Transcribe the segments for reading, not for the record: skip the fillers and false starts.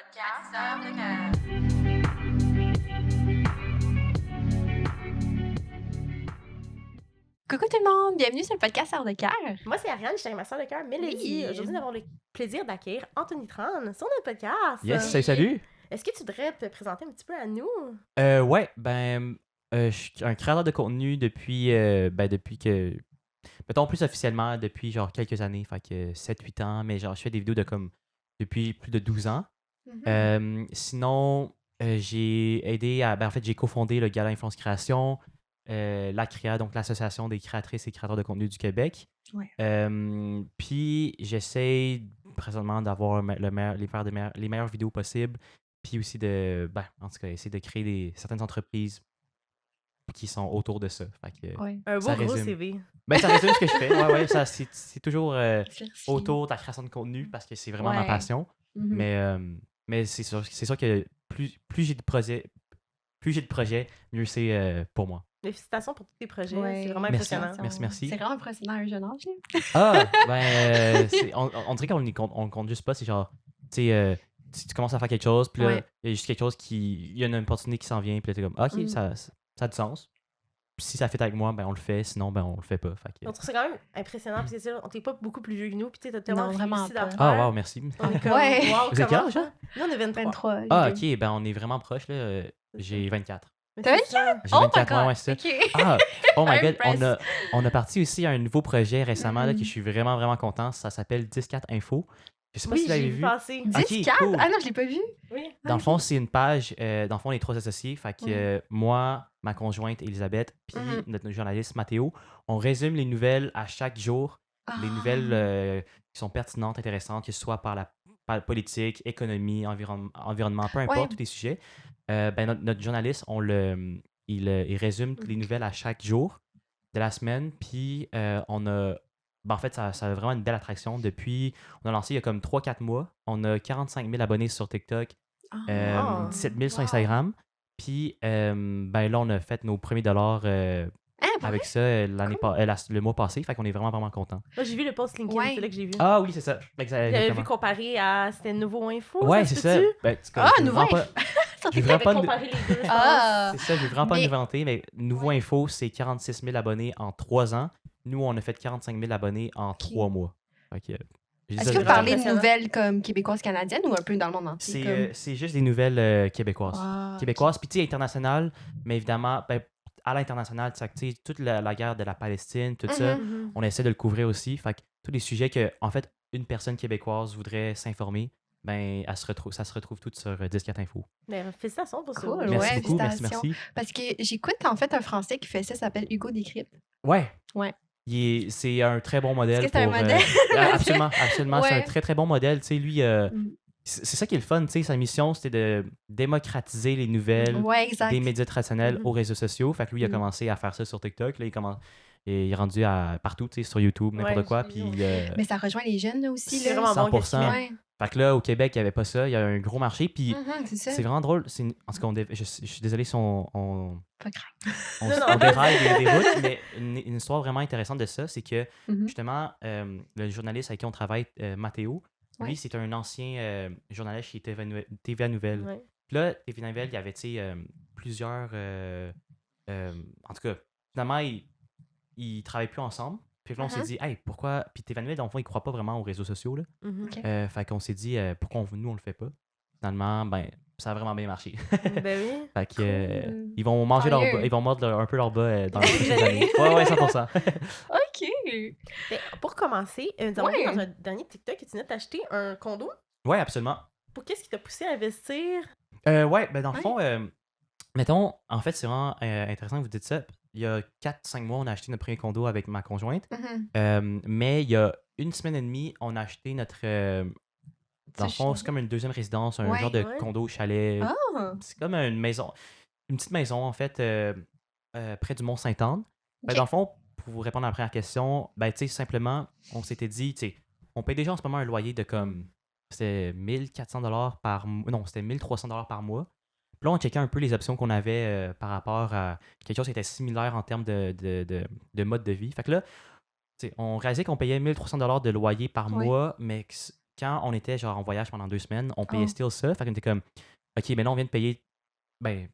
Podcast Sœurs de cœur. Coucou tout le monde, bienvenue sur le podcast Sœurs de cœur. Moi, c'est Ariane, je suis avec ma soeur de cœur, Mélodie. Oui. Aujourd'hui, nous avons le plaisir d'accueillir Anthony Tran sur notre podcast. Yes, salut. Est-ce que tu voudrais te présenter un petit peu à nous? Ouais, je suis un créateur de contenu depuis que. Mettons plus officiellement, depuis genre quelques années, fait que 7-8 ans, mais genre je fais des vidéos depuis plus de 12 ans. Sinon, j'ai aidé à. En fait, j'ai cofondé le Gala Influence Création, la CREA, donc l'Association des créatrices et créateurs de contenu du Québec. Ouais. Puis j'essaie présentement d'avoir les meilleures vidéos possibles. Puis aussi en tout cas, essayer de créer certaines entreprises qui sont autour de ça. Fait que, Ouais. Un beau ça gros résume. CV. Ça résume ce que je fais. Ouais, ça, c'est toujours Merci. autour de la création de contenu parce que c'est vraiment ma Ouais. passion. Mhm. Mais c'est sûr que plus j'ai de projets, mieux c'est pour moi. Félicitations pour tous tes projets. Ouais. C'est vraiment Merci. impressionnant. Merci. C'est vraiment impressionnant à un jeune âge. On dirait qu'on le compte juste pas. C'est genre, tu sais, tu commences à faire quelque chose, puis là, Ouais. il y a juste quelque chose il y a une opportunité qui s'en vient, puis là, t'es comme, OK, Mm. ça a du sens. Puis si ça fait avec moi, ben on le fait, sinon, ben on le fait pas. Fait que... On trouve ça quand même impressionnant parce que c'est on t'es pas beaucoup plus vieux que nous, puis tu sais, t'as tellement Non, vraiment réussi pas. d'affaires. Ah, wow, merci. On est comme, Ouais. wow, Vous êtes comment quel âge, ça? hein? Nous, on est 23. 23. Ah, OK, ben on est vraiment proches, là. J'ai 24. Mais T'as c'est ça. J'ai Oh 24 my ans, God. ouais, c'est ça. OK. Ah, oh my I'm god, impressed. on a parti aussi à un nouveau projet récemment là, que Mhm. je suis vraiment, vraiment content. Ça s'appelle 10-4 Info. Je sais pas Oui, si vous l'avez j'ai vu vu. passer. 10-4? cool. Ah non, je l'ai pas vu. Oui. Dans le fond, c'est une page, dans le fond, les trois associés. Fait que moi, ma conjointe Elisabeth, puis Mhm. notre journaliste Mathéo, on résume les nouvelles à chaque jour. Les Ah. nouvelles qui sont pertinentes, intéressantes, que ce soit par la politique, économie, environnement, peu importe, Ouais. tous les sujets. Notre journaliste, il résume les nouvelles à chaque jour de la semaine. Puis en fait, ça a vraiment une belle attraction. Depuis, on a lancé il y a comme 3-4 mois. On a 45 000 abonnés sur TikTok, Ah. 17 000 sur Wow. Instagram. Puis là, on a fait nos premiers dollars Ah, pour avec vrai? ça le mois passé. Fait qu'on est vraiment, vraiment contents. Moi, j'ai vu le post LinkedIn, Ouais. c'est là que j'ai vu. Ah oui, c'est ça. J'avais vu Exactement. comparer à. C'était Nouveau Info. Ouais, ça c'est se ça. peut-tu? Ben, c'est comme, Ah, je veux Nouveau vraiment pas- Ça je fait veux que vraiment pas comparer les deux. je pense. Ah. C'est ça, je veux vraiment pas Mais- m'inventer, mais Nouveau Info, c'est 46 000 abonnés en 3 ans. Nous, on a fait 45 000 abonnés en 3 mois. Fait que, j'ai dit Est-ce ça, que vous je- parlez de impressionnant. nouvelles comme québécoises, canadiennes ou un peu dans le monde entier? C'est juste des nouvelles québécoises. Ah, Québécoises, puis tu sais, internationales, mais évidemment, à l'international, tu sais, toute la guerre de la Palestine, tout ça, Mhm. Mhm. on essaie de le couvrir aussi. Fait que tous les sujets que, en fait, une personne québécoise voudrait s'informer, ça se retrouve tout sur 10-4 Info. Ben, félicitations pour ça. Cool, Merci ouais, beaucoup, merci. félicitations. Parce que j'écoute en fait un Français qui fait ça, s'appelle Hugo Décrypte. Ouais. Ouais. C'est un très bon modèle. Est-ce que c'est un pour, modèle? absolument. C'est un Ouais. très très bon modèle. Tu sais, lui, Mm. c'est ça qui est le fun. Tu sais, sa mission, c'était de démocratiser les nouvelles Ouais, exact. des médias traditionnels Mhm. aux réseaux sociaux. Fait que lui, il a Mhm. commencé à faire ça sur TikTok. Là, il est rendu partout, tu sais, sur YouTube, n'importe Ouais, quoi. j'ai vu, Puis, Mais ça rejoint les jeunes là aussi. C'est Là. vraiment bon. 100%. Ouais. Fait que là, au Québec, il n'y avait pas ça. Il y a un gros marché. Puis, C'est ça. c'est vraiment drôle. En tout cas, je suis désolé si on Pas grave. on, Non, s- non, on déraille des routes, mais une histoire vraiment intéressante de ça, c'est que Mhm. justement, le journaliste avec qui on travaille, Mathéo, lui, Ouais. c'est un ancien journaliste chez TVA Nouvelle. Ouais. Puis là, TVA Nouvelle, il y avait, tu sais, plusieurs... en tout cas, finalement, ils travaillent plus ensemble. Puis là, on s'est Mhm. dit, hey, pourquoi... Puis TVA Nouvelle, dans le fond, ils croient pas vraiment aux réseaux sociaux, là. Mhm. Ok. Fait qu'on s'est dit, pourquoi nous, on le fait pas? Finalement, ça a vraiment bien marché. Ben oui. Fait que, Cool. ils vont manger Tant leur mieux. bas, ils vont mordre un peu leur bas dans les Oui, prochaines ben années. oui. Ouais, 100%. OK. Ben, pour commencer, nous avons Ouais. vu dans un dernier TikTok que tu venais d'acheter un condo. Ouais, absolument. Pour qu'est-ce qui t'a poussé à investir? Ouais, dans le Ouais. fond, mettons, en fait, c'est vraiment intéressant que vous dites ça. Il y a 4-5 mois, on a acheté notre premier condo avec ma conjointe. Mhm. Mais il y a une semaine et demie, on a acheté notre. Dans le fond, c'est comme une deuxième résidence, un Ouais. genre de Ouais. condo chalet. Ah. C'est comme une maison, une petite maison, en fait, près du Mont-Sainte-Anne. Ok. Dans le fond, pour vous répondre à la première question, tu sais, simplement, on s'était dit, tu sais, on paye déjà en ce moment un loyer de comme. C'était 1400$ par mois. Non, c'était 1300$ par mois. Puis là, on checkait un peu les options qu'on avait par rapport à quelque chose qui était similaire en termes de mode de vie. Fait que là, tu sais, on réalisait qu'on payait 1300$ de loyer par Ouais. mois, mais quand on était genre en voyage pendant 2 semaines, on payait Oh. still ça. Fait qu'on était comme, OK, mais là, on vient de payer ben,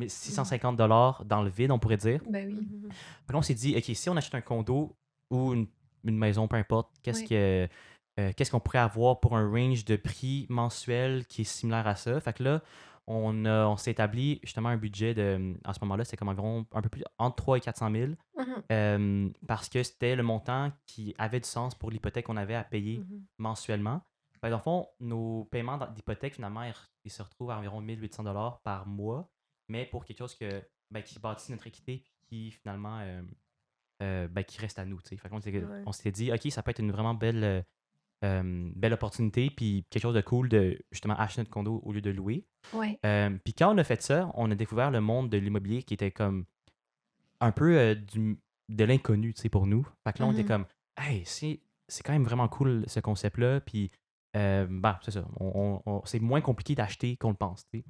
650 $ dans le vide, on pourrait dire. Ben oui. Mhm. Fait que là, on s'est dit, OK, si on achète un condo ou une maison, peu importe, Oui. qu'est-ce qu'on pourrait avoir pour un range de prix mensuel qui est similaire à ça? Fait que là, on s'est établi justement un budget à ce moment-là, c'était comme environ un peu plus entre 3 et 400 000 Mhm. parce que c'était le montant qui avait du sens pour l'hypothèque qu'on avait à payer Mhm. mensuellement. Fait que dans le fond, nos paiements d'hypothèque, finalement, ils se retrouvent à environ 1800 $ par mois, mais pour quelque chose qui bâtit notre équité puis qui finalement qui reste à nous. Tu sais. Fait qu'on Ouais. on s'était dit, OK, ça peut être une vraiment belle opportunité puis quelque chose de cool de justement acheter notre condo au lieu de louer. Ouais. Puis quand on a fait ça, on a découvert le monde de l'immobilier qui était comme un peu de l'inconnu, tu sais, pour nous. Fait que là, on était Mhm. comme, hey, c'est quand même vraiment cool ce concept-là. Puis, c'est ça. C'est moins compliqué d'acheter qu'on le pense, tu sais.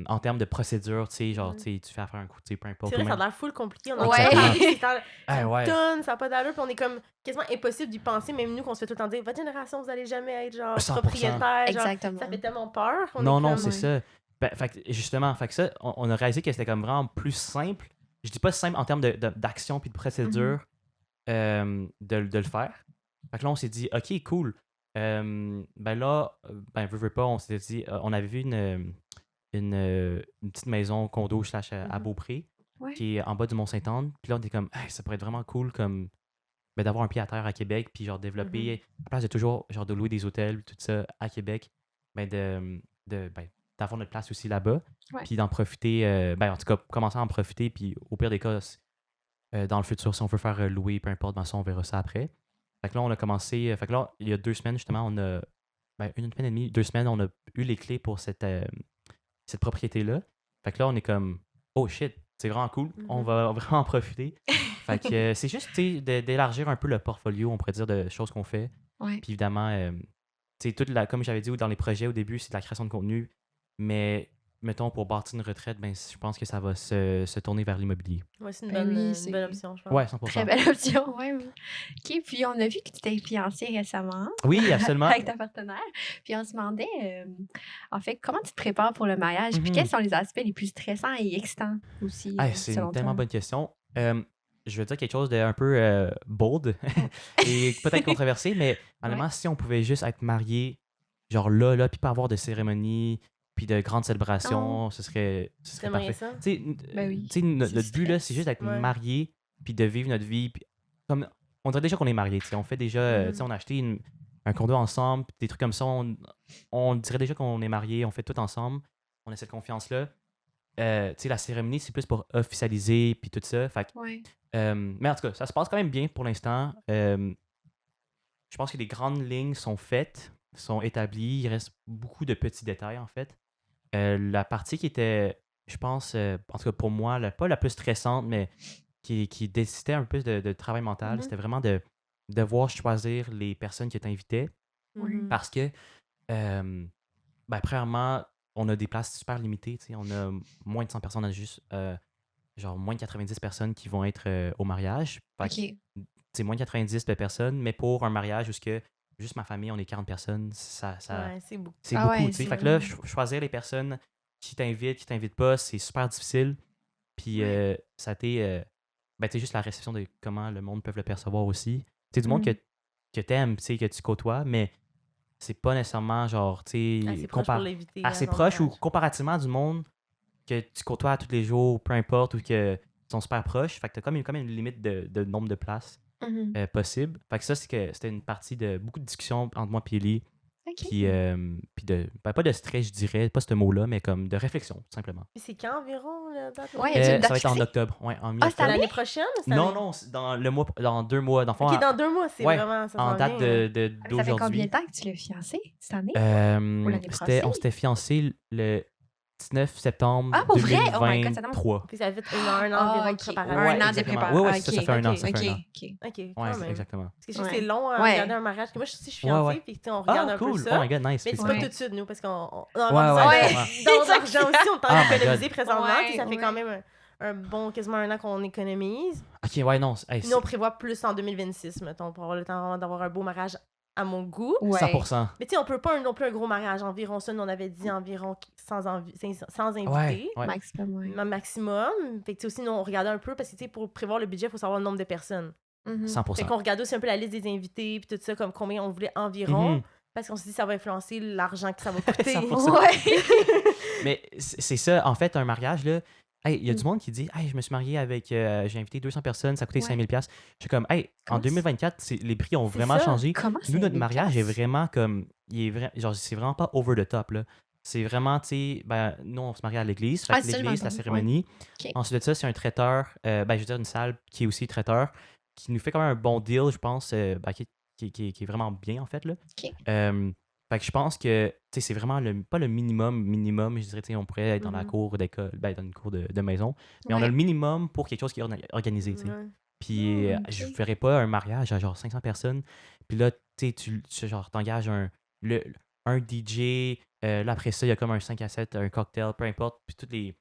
En termes de procédure, tu sais, genre, Ouais. tu sais, tu fais affaire un coup, tu sais, peu C'est importe. vrai, ou ça a même- l'air full compliqué. On Ouais. en parle, Exactement. ça Ah, ouais. tonne, ça n'a pas d'allure, puis on est comme quasiment impossible d'y penser, même nous qu'on se fait tout le temps dire, votre génération, vous allez jamais être genre 100%. propriétaire, genre, Exactement. ça fait tellement peur qu'on Non, est non, comme... c'est Ouais. ça. Fait que, justement, fait que ça, on a réalisé que c'était comme vraiment plus simple. Je dis pas simple en termes d'action puis de procédure de le faire. Fait que là, on s'est dit, OK, cool. Ben là, veux pas, on s'était dit, on avait vu une petite maison condo slash à Mhm. Beaupré, Ouais. qui est en bas du Mont-Saint-Anne. Puis là, on était comme, hey, ça pourrait être vraiment cool comme d'avoir un pied à terre à Québec, puis genre développer, à place de toujours genre de louer des hôtels, tout ça à Québec, d'avoir notre place aussi là-bas, Ouais. puis d'en profiter, en tout cas, commencer à en profiter, puis au pire des cas, dans le futur, si on veut faire louer, peu importe, ça, on verra ça après. Fait que là, on a commencé, fait que là, il y a 2 semaines, justement, une semaine et demie, 2 semaines, on a eu les clés pour cette propriété-là. Fait que là, on est comme, oh shit, c'est vraiment cool, on Mhm. va vraiment en profiter. Fait que c'est juste, tu sais, d'élargir un peu le portfolio, on pourrait dire, de choses qu'on fait. Ouais. Puis évidemment, tu sais, comme j'avais dit dans les projets au début, c'est de la création de contenu. Mais, mettons, pour bâtir une retraite, je pense que ça va se tourner vers l'immobilier. Ouais, c'est une Ben bonne, oui, une c'est bonne option, je pense. Ouais, 100%. très belle option. Ouais, oui. OK, puis on a vu que tu t'es fiancée récemment Oui, absolument. avec ta partenaire. Puis on se demandait, en fait, comment tu te prépares pour le mariage? Puis quels sont les aspects les plus stressants et excitants aussi, Ah, c'est selon une tellement toi? bonne question. Je vais dire quelque chose d'un peu bold et peut-être controversé, mais honnêtement, si on pouvait juste être mariés, genre là, puis pas avoir de cérémonie, puis de grandes célébrations, ce serait T'aimerais parfait. ça? Tu sais, Ben oui, tu sais, c'est notre du but, là, c'est juste stress. d'être Ouais. mariés, puis de vivre notre vie. Puis, comme, on dirait déjà qu'on est mariés. Tu sais, on fait déjà, tu sais, on a acheté un condo ensemble, puis des trucs comme ça. On dirait déjà qu'on est mariés, on fait tout ensemble. On a cette confiance-là. Tu sais, la cérémonie, c'est plus pour officialiser, puis tout ça. Fait que, Ouais. mais en tout cas, ça se passe quand même bien pour l'instant. Je pense que les grandes lignes sont faites, sont établies. Il reste beaucoup de petits détails, en fait. La partie qui était, je pense, en tout cas pour moi, pas la plus stressante, mais qui nécessitait un peu de travail mental, Mhm. c'était vraiment de devoir choisir les personnes que tu invitais. Oui. Mhm. Parce que, premièrement, on a des places super limitées. Tu sais, on a moins de 100 personnes, on a juste genre moins de 90 personnes qui vont être au mariage. Fait que, OK. c'est moins de 90 de personnes, mais pour un mariage où juste ma famille, on est 40 personnes, Ouais, c'est beaucoup. c'est Ah beaucoup. ouais, Tu sais. c'est Fait que là, vraiment... choisir les personnes qui t'invitent pas, c'est super difficile. Puis Ouais. ça a été tu sais, juste la réception de comment le monde peut le percevoir aussi. Tu sais, du monde Mhm. que t'aimes, tu sais, que tu côtoies, mais c'est pas nécessairement genre, tu Assez sais, proche pour l'éviter assez à ton proche ou mariage. comparativement du monde que tu côtoies tous les jours, peu importe, ou que sont super proches. Fait que t'as quand même une limite de nombre de places Mhm. possible. Fait que ça, c'était une partie de beaucoup de discussions entre moi et Ellie. OK. Puis pas de stress, je dirais, pas ce mot-là, mais comme de réflexion, tout simplement. Puis c'est quand environ la date? Ouais, y a-tu une Ça date va être en fixée? octobre, ouais, en Ah, mi-octobre. cette année? L'année prochaine ou cette Non, année? non, c'est dans 2 mois. Dans le fond, Ok, dans 2 mois, c'est ouais, vraiment... Ça en s'en date vient. Ça fait combien d'aujourd'hui. de temps que tu l'as fiancé? Cette année? Ou l'année On passée? s'était fiancés le 19 septembre Ah, pour vrai? Oh my God, ça 2023. Puis ça fait un an Ah, environ de ok. préparation. Un an de exactement. préparation. Ouais, ça fait un an, ça OK, fait un an. OK. Ok, quand Ouais, même. exactement. Parce que je sais que Ouais. c'est long à Ouais. regarder un mariage. Parce que moi, je suis Ouais, fiancée, ouais. puis tu sais, on regarde Ah, un peu cool. ça. Oh my God, nice. Mais c'est pas félicitations. Ouais. tout de suite, nous, parce qu'on a Ouais, besoin ouais, d'argent aussi. On est en train Oh my d'économiser God. présentement. Ouais, puis ça fait ouais. quand même un bon, quasiment un an qu'on économise. Ok, ouais, non. Hey, Puis nous, on prévoit plus en 2026, mettons, pour avoir le temps vraiment d'avoir un beau mariage à mon goût. Ouais. 100%. Mais tu sais, on peut pas non plus un gros mariage. Environ ça, nous, on avait dit environ sans invités. Ouais. Maximum, ouais. Un maximum. Fait que tu sais, aussi, nous, on regardait un peu parce que tu sais, pour prévoir le budget, il faut savoir le nombre de personnes. Mhm. 100%. Fait qu'on regardait aussi un peu la liste des invités puis tout ça, comme combien on voulait environ. Mhm. Parce qu'on s'est dit ça va influencer l'argent que ça va coûter. 100%. Ouais. Mais c'est ça, en fait, un mariage, là. Hey, il y a du monde qui dit, hey, je me suis marié avec. j'ai invité 200 personnes, ça a coûté Ouais. 5000$. Je suis comme, hey, en Comment 2024, les prix ont C'est vraiment ça. changé. Comment Nous, notre 5000$? mariage est vraiment comme. Genre, c'est vraiment pas over the top, là. C'est vraiment, tu sais, ben, nous, on se marie à l'église. Fait Ah, que c'est ça, l'église, j'ai la entendu, cérémonie. Ok. Ensuite de ça, c'est un traiteur, je veux dire, une salle qui est aussi traiteur, qui nous fait quand même un bon deal, je pense, qui est vraiment bien, en fait, là. Ok. Fait que je pense que, tu sais, c'est vraiment pas le minimum, je dirais, tu sais, on pourrait être dans la Mhm. cour d'école, ben, dans une cour de maison, mais on a Ouais. le minimum pour quelque chose qui est organisé, tu sais. Ouais. Puis ok. je ferais pas un mariage à genre 500 personnes, puis là, tu sais, tu genre, t'engages un DJ, là, après ça, il y a comme un 5 à 7, un cocktail, peu importe, puis toutes les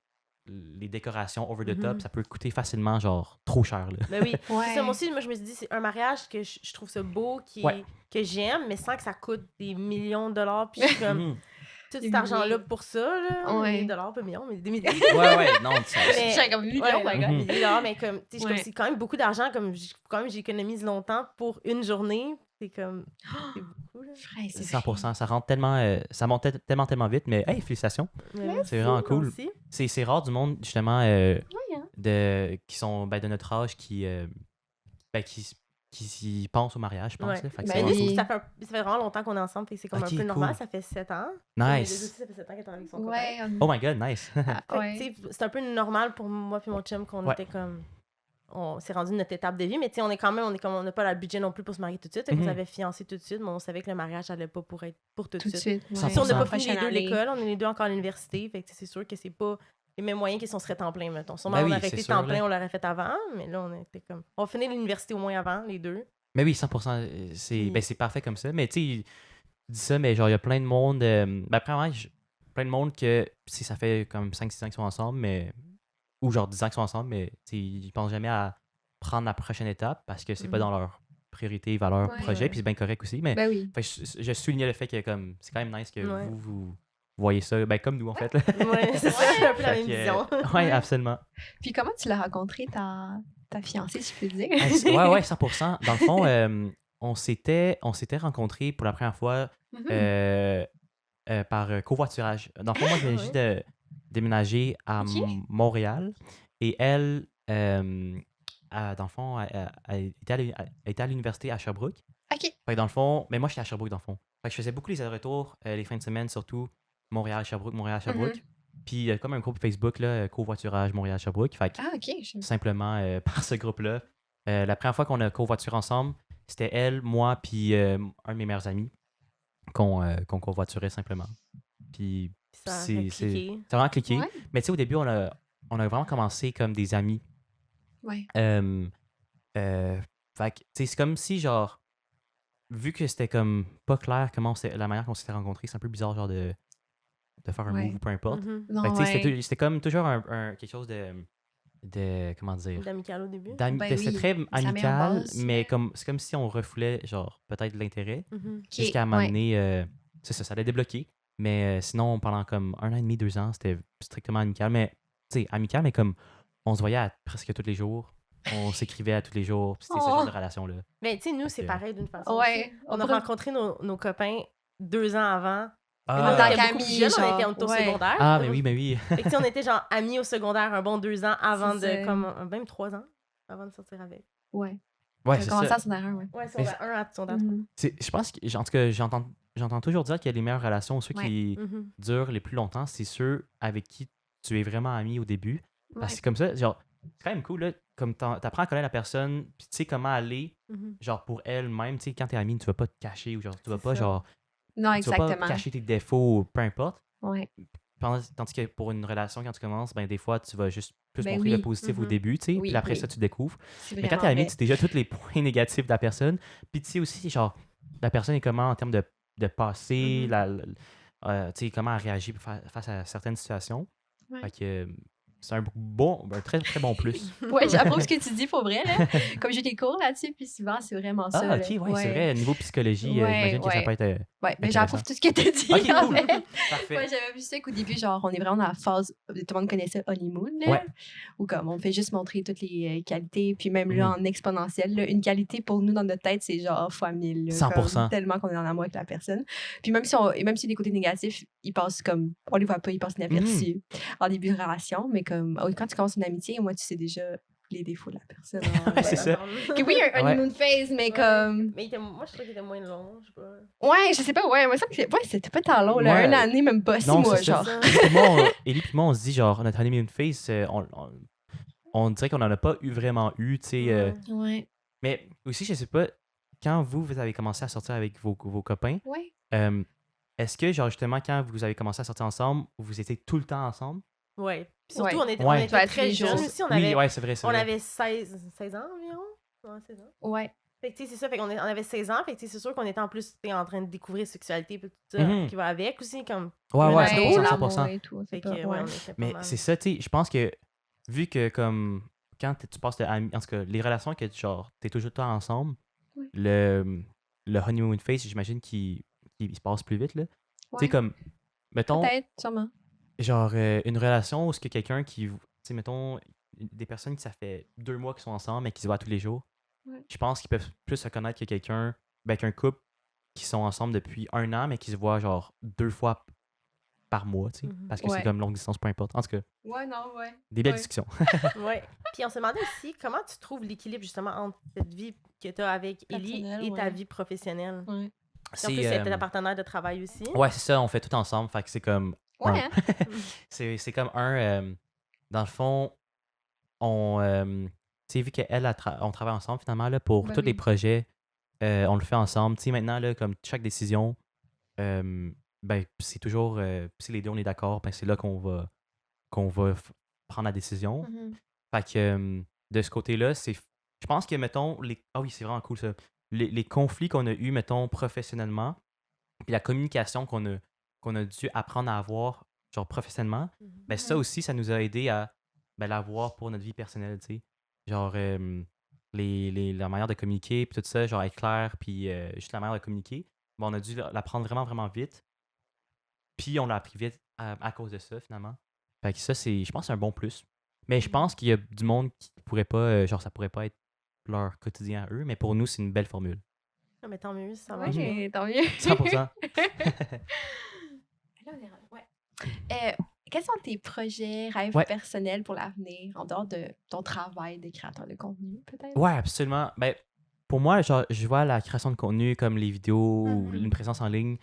décorations over the top, Mhm. ça peut coûter facilement, genre, trop cher, là. Ben oui. Ouais. C'est ça, moi aussi, moi, je me suis dit, c'est un mariage que je trouve ça beau, Ouais. que j'aime, mais sans que ça coûte des millions de dollars. Puis je suis comme, Mhm. tout Des cet argent-là milliers. pour ça, là. Ouais. Des dollars, pas millions, mais des milliers. Ouais, non, ça, Mais- J'ai comme millions, Ouais, my God. Mhm. milliers de dollars, mais comme, tu sais, Ouais. c'est quand même beaucoup d'argent, comme, quand même, j'économise longtemps pour une journée. C'est comme, c'est beaucoup, là. Frère, c'est 100%, ça rentre tellement, ça monte tellement vite, mais hey, félicitations. Mais C'est vraiment cool. merci. C'est rare du monde, justement, hein. qui sont de notre âge qui y pensent au mariage, je pense. Ouais. Là. Fait que Ben c'est Mais vraiment nous, oui. ça fait vraiment longtemps qu'on est ensemble, fait que c'est comme Ok, un peu normal, cool. ça fait 7 ans. cool. Mais les deux Nice. aussi, ça fait 7 ans qu'elle est avec son copain. Ouais. Oh my god, nice. Ah, Fait que, ouais. tu sais, c'est un peu normal pour moi puis mon chum qu'on Ouais. était comme on s'est rendu notre étape de vie, mais tu sais, on est comme on n'a pas le budget non plus pour se marier tout de suite. Fait qu'on Mhm. s'avait fiancé tout de suite, mais on savait que le mariage allait pas pour être pour tout de Tout de suite. suite. 100%. Si on n'a pas fini Prochaine les deux année. l'école, on est les deux encore à l'université, fait que c'est sûr que c'est pas les mêmes moyens que si on serait temps plein, mettons. Sûrement, Ben on oui, aurait c'est été sûr, temps là. plein, on l'aurait fait avant, mais là, on était comme... On finit l'université au moins avant, les deux. Mais oui, 100%, c'est parfait comme ça. Mais tu sais, je dis ça, mais genre, il y a plein de monde. Premièrement, plein de monde que si ça fait comme 5-6 ans qu'ils sont ensemble, mais ou genre 10 ans qu'ils sont ensemble, mais tu sais, ils pensent jamais à prendre la prochaine étape parce que c'est pas Mhm. dans leur priorité, valeur, Ouais, projet, ouais. puis c'est bien correct aussi. Mais Ben oui. fait que je soulignais le fait que comme c'est quand même nice que Ouais. vous voyez ça, ben comme nous en fait. Là. Ouais, c'est ça, c'est un peu la Fait même que, vision. ouais, absolument. Puis comment tu l'as rencontré, ta fiancée, si je peux dire? Ouais, 100%. Dans le fond, on s'était rencontrés pour la première fois Mhm. par covoiturage. Dans le fond, moi, je venais juste de déménager à Ok. Montréal et elle, dans le fond, elle était à l'université à Sherbrooke. OK. Fait que dans le fond, mais moi, j'étais à Sherbrooke, dans le fond. Fait que je faisais beaucoup les allers-retours, les fins de semaine, surtout Montréal-Sherbrooke, Montréal-Sherbrooke. Puis il y a comme un groupe Facebook, là, covoiturage Montréal-Sherbrooke. Fait que Ah, OK. simplement, par ce groupe-là, la première fois qu'on a covoituré ensemble, c'était elle, moi, puis un de mes meilleurs amis qu'on covoiturait simplement. Puis Ça a c'est cliqué. vraiment cliqué. Ouais. Mais tu sais, au début, on a vraiment commencé comme des amis. Ouais. Fait que, tu sais, c'est comme si, genre, vu que c'était comme pas clair comment la manière qu'on s'était rencontrés, c'est un peu bizarre, genre, de faire un Ouais. move ou peu importe. Mhm. Non, Fait que, tu sais, ouais. c'était comme toujours quelque chose de comment dire, D'amical au début. Ben c'était oui, très ça met en amical, base. mais c'est comme si on refoulait, genre, peut-être de l'intérêt, Mhm. OK. jusqu'à un moment Ouais. donné, c'est ça allait débloquer. Mais sinon, pendant comme 1 an et demi, 2 ans, c'était strictement amical. Mais, tu sais, amical, mais comme on se voyait presque tous les jours. On s'écrivait à tous les jours. Puis c'était ce genre de relation-là. Mais tu sais, nous, Fait c'est que- pareil d'une façon. Ouais. aussi. On a rencontré nos copains 2 ans avant. En Mais nous, tant on était qu'amis, beaucoup plus jeunes, on était genre, au ouais. secondaire. Ah, mais oui. Fait que, tu sais, on était genre amis au secondaire un bon 2 ans avant C'est de, ça. comme, même 3 ans avant de sortir avec. Ouais. Ouais, T'as c'est commencé ça. à son erreur, ouais. Ouais, Mais secondaire 1 à secondaire 3. Mhm. Je pense que, en tout cas, j'entends toujours dire que les meilleures relations, ceux Ouais. qui Mhm. durent les plus longtemps, c'est ceux avec qui tu es vraiment ami au début. Parce Ouais. que c'est comme ça, genre, c'est quand même cool, là, comme t'apprends à connaître la personne, puis tu sais comment aller, Mhm. genre, pour elle-même, tu sais, quand t'es ami, tu vas pas te cacher, ou genre, tu vas C'est pas, ça. genre, Non, tu vas pas exactement. cacher tes défauts, ou peu importe. Ouais. Tandis que pour une relation, quand tu commences, ben des fois, tu vas juste plus Ben montrer oui. le positif au Mhm. début, tu sais, Oui, puis après oui. ça, tu découvres. C'est Mais quand vraiment t'es ami, vrai. tu sais déjà tous les points négatifs de la personne, puis tu sais aussi, genre, la personne est comment en termes de passé, Mhm. tu sais, comment elle réagit face à certaines situations. Ouais. Fait que, c'est un très très bon plus. Ouais, j'approuve ce que tu dis pour vrai, là. Comme j'ai des cours là-dessus, puis souvent, c'est vraiment ça, Ah, là. ok, ouais, c'est vrai. Niveau psychologie, Ouais, j'imagine que ça peut ouais. être Ouais, mais intéressant. j'approuve tout ce que tu as dit, Ok, en cool. fait. Parfait. Ouais, j'avais vu ça qu'au début, genre, on est vraiment dans la phase, tout le monde connaît ça, honeymoon, là, Ouais. où comme on fait juste montrer toutes les qualités, puis même là, Mhm. en exponentiel, là, une qualité pour nous dans notre tête, c'est genre fois 1000, là, comme 100%. tellement qu'on est en amour avec la personne. Puis même si il y a des côtés négatifs, ils passent comme, on les voit pas, ils passent Mhm. inaperçus en début de relation, mais comme, quand tu commences une amitié, moi, tu sais déjà les défauts de la personne. Ouais, c'est ça. Que oui, il y a un Ouais. honeymoon phase, mais Ouais. comme. Mais moi, je trouvais qu'il était moins long, je sais pas. Ouais, je sais pas, ouais, moi, ça, c'était pas tant long, là. Ouais. Une année, même pas, 6 Non, mois, c'est ça. genre. Élie puis moi, on se dit, genre, notre honeymoon phase, on dirait qu'on en a pas vraiment eu, tu sais. Ouais. Ouais. Mais aussi, je sais pas, quand vous avez commencé à sortir avec vos copains, Ouais. est-ce que, genre, justement, quand vous avez commencé à sortir ensemble, vous étiez tout le temps ensemble? Ouais. Puis surtout, Ouais. on était, Ouais. on était Ouais, tous très les jours. jeunes aussi. Oui, ouais, c'est vrai, c'est On vrai. avait 16 ans environ. Ouais, 16 ans. Ouais. Fait que, tu sais, c'est ça. Fait qu'on on avait 16 ans. Fait que, tu sais, c'est sûr qu'on était en plus en train de découvrir sexualité et tout ça Mhm. qui va avec aussi. Comme, Ouais, un ouais, ado, 100%, là. 100%. Et tout, c'est Fait que, pas, ouais, ouais. on était pas Mais mal. c'est ça, tu sais, je pense que, vu que, comme, quand tu passes de en tout cas, les relations que, genre, t'es toujours tout le temps ensemble, Ouais. le honeymoon phase, j'imagine qu'il se passe plus vite, là. Tu sais, Ouais. comme, mettons, Peut-être, sûrement. genre, une relation où ce que quelqu'un qui, tu sais, mettons, des personnes qui ça fait 2 mois qu'ils sont ensemble mais qui se voient tous les jours, Ouais. je pense qu'ils peuvent plus se connaître que quelqu'un, qu'un couple qui sont ensemble depuis 1 an mais qui se voient, genre, 2 fois par mois, tu sais, Mhm. parce que Ouais. c'est comme longue distance, peu importe. En tout cas, Ouais, non, ouais. des belles Ouais. discussions. Ouais. Puis on se demandait aussi comment tu trouves l'équilibre justement entre cette vie que tu as avec Ellie Personnelle, et ta ouais. vie professionnelle. Ouais. En plus, c'était ta partenaire de travail aussi. Ouais, c'est ça, on fait tout ensemble, fait que c'est comme Ouais, un. hein? C'est comme un. Dans le fond, on. Tu sais, vu qu'elle, on travaille ensemble finalement là, pour Ben tous les oui. projets, on le fait ensemble. Tu sais, maintenant, là, comme chaque décision, ben, c'est toujours. Si les deux on est d'accord, ben, c'est là qu'on va prendre la décision. Mhm. Fait que de ce côté-là, je pense que, mettons, ah oui, c'est vraiment cool ça. Les conflits qu'on a eus, mettons, professionnellement, puis la communication qu'on a dû apprendre à avoir, genre professionnellement, ben ça Mhm. aussi, ça nous a aidé à l'avoir pour notre vie personnelle, tu sais. Genre, la manière de communiquer, puis tout ça, genre être clair, puis juste la manière de communiquer, ben, on a dû l'apprendre vraiment, vraiment vite. Puis on l'a appris vite à cause de ça, finalement. Fait que ça, je pense, c'est un bon plus. Mais je pense qu'il y a du monde qui pourrait pas, genre, ça pourrait pas être leur quotidien à eux, mais pour nous, c'est une belle formule. Non, mais tant mieux, ça marche Mhm. bien. Ouais, tant mieux. 100%. Là, on est rendu- ouais. Quels sont tes projets, rêves Ouais. personnels pour l'avenir, en dehors de ton travail de créateur de contenu, peut-être? Ouais, absolument. Ben, pour moi, genre, je vois la création de contenu comme les vidéos ou Mhm. une présence en ligne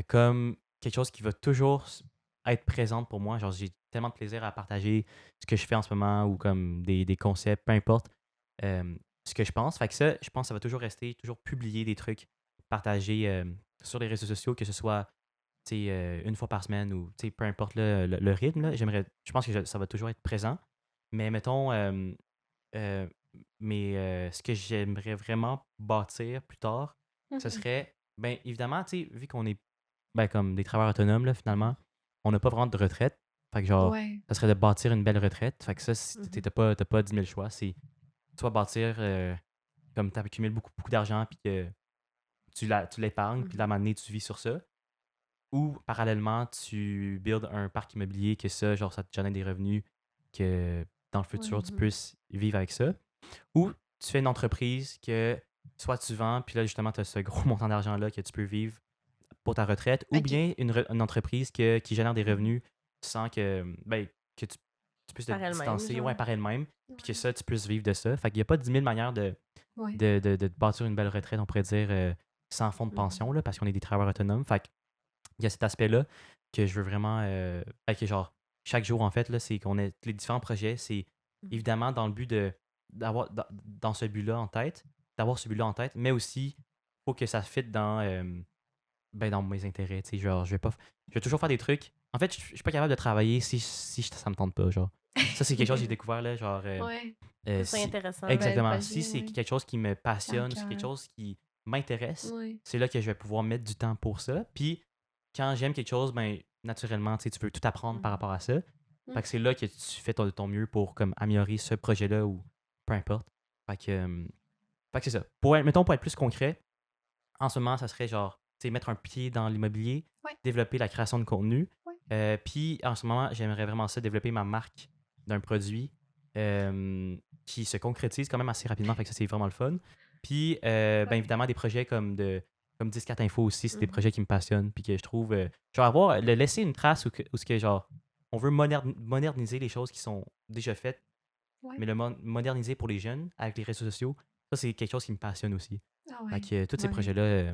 comme quelque chose qui va toujours être présente pour moi. Genre, j'ai tellement de plaisir à partager ce que je fais en ce moment ou comme des concepts, peu importe ce que je pense. Fait que ça, je pense que ça va toujours rester, toujours publier des trucs, partager sur les réseaux sociaux, que ce soit tu sais, une fois par semaine ou tu sais, peu importe le rythme. Là, je pense que ça va toujours être présent. Mais mettons, euh, ce que j'aimerais vraiment bâtir plus tard, ce Mhm. serait, ben évidemment, tu sais, vu qu'on est comme des travailleurs autonomes, là, finalement, on n'a pas vraiment de retraite. Fait que genre, Ouais. ça serait de bâtir une belle retraite. Fait que ça, Mhm. t'as pas 10 000 choix. C'est soit bâtir, comme tu accumules beaucoup, beaucoup d'argent, puis que tu l'épargnes, puis Mhm. la manée, tu vis sur ça. Ou parallèlement, tu builds un parc immobilier que ça, genre, ça te génère des revenus que dans le futur, tu Mhm. puisses vivre avec ça. Ou tu fais une entreprise que soit tu vends, puis là, justement, tu as ce gros montant d'argent-là que tu peux vivre pour ta retraite, ou Ok. bien une entreprise qui génère des revenus sans que tu puisses te Par elle-même, distancer genre. par elle-même, puis que ça, tu puisses vivre de ça. Fait qu'il n'y a pas 10 000 manières Ouais. de bâtir une belle retraite, on pourrait dire, sans fonds de Mhm. pension, là, parce qu'on est des travailleurs autonomes. Fait qu'il y a cet aspect-là que je veux vraiment. Que genre, chaque jour, en fait, là, c'est qu'on ait les différents projets. C'est Mhm. évidemment dans le but d'avoir dans ce but-là en tête, d'avoir ce but-là en tête, mais aussi, faut que ça fitte dans mes intérêts. Tu sais, genre, je vais toujours faire des trucs. En fait, je suis pas capable de travailler si ça me tente pas. Genre, ça, c'est quelque chose que j'ai découvert, là. Genre, Ouais. Que c'est si, intéressant. exactement. projet, Si c'est ouais. quelque chose qui me passionne, si c'est Cœur. quelque chose qui m'intéresse, Ouais. c'est là que je vais pouvoir mettre du temps pour ça. Puis, quand j'aime quelque chose, ben, naturellement, tu sais, tu veux tout apprendre par Mhm. rapport à ça. Mm. Fait que c'est là que tu fais ton mieux pour comme améliorer ce projet-là ou peu importe. Fait que c'est ça. Mettons, pour être plus concret, en ce moment, ça serait genre, tu sais, mettre un pied dans l'immobilier, Ouais. développer la création de contenu. Ouais. Puis en ce moment, j'aimerais vraiment ça, développer ma marque d'un produit qui se concrétise quand même assez rapidement. Fait que ça, c'est vraiment le fun. Puis, bien évidemment, des projets comme 10-4 Info aussi, c'est des projets qui me passionnent. Puis que je trouve, genre, laisser une trace où ce que, genre, on veut moderniser les choses qui sont déjà faites, Ouais. mais le moderniser pour les jeunes avec les réseaux sociaux, ça, c'est quelque chose qui me passionne aussi. Ah Fait ouais. que tous ces Ouais. projets-là,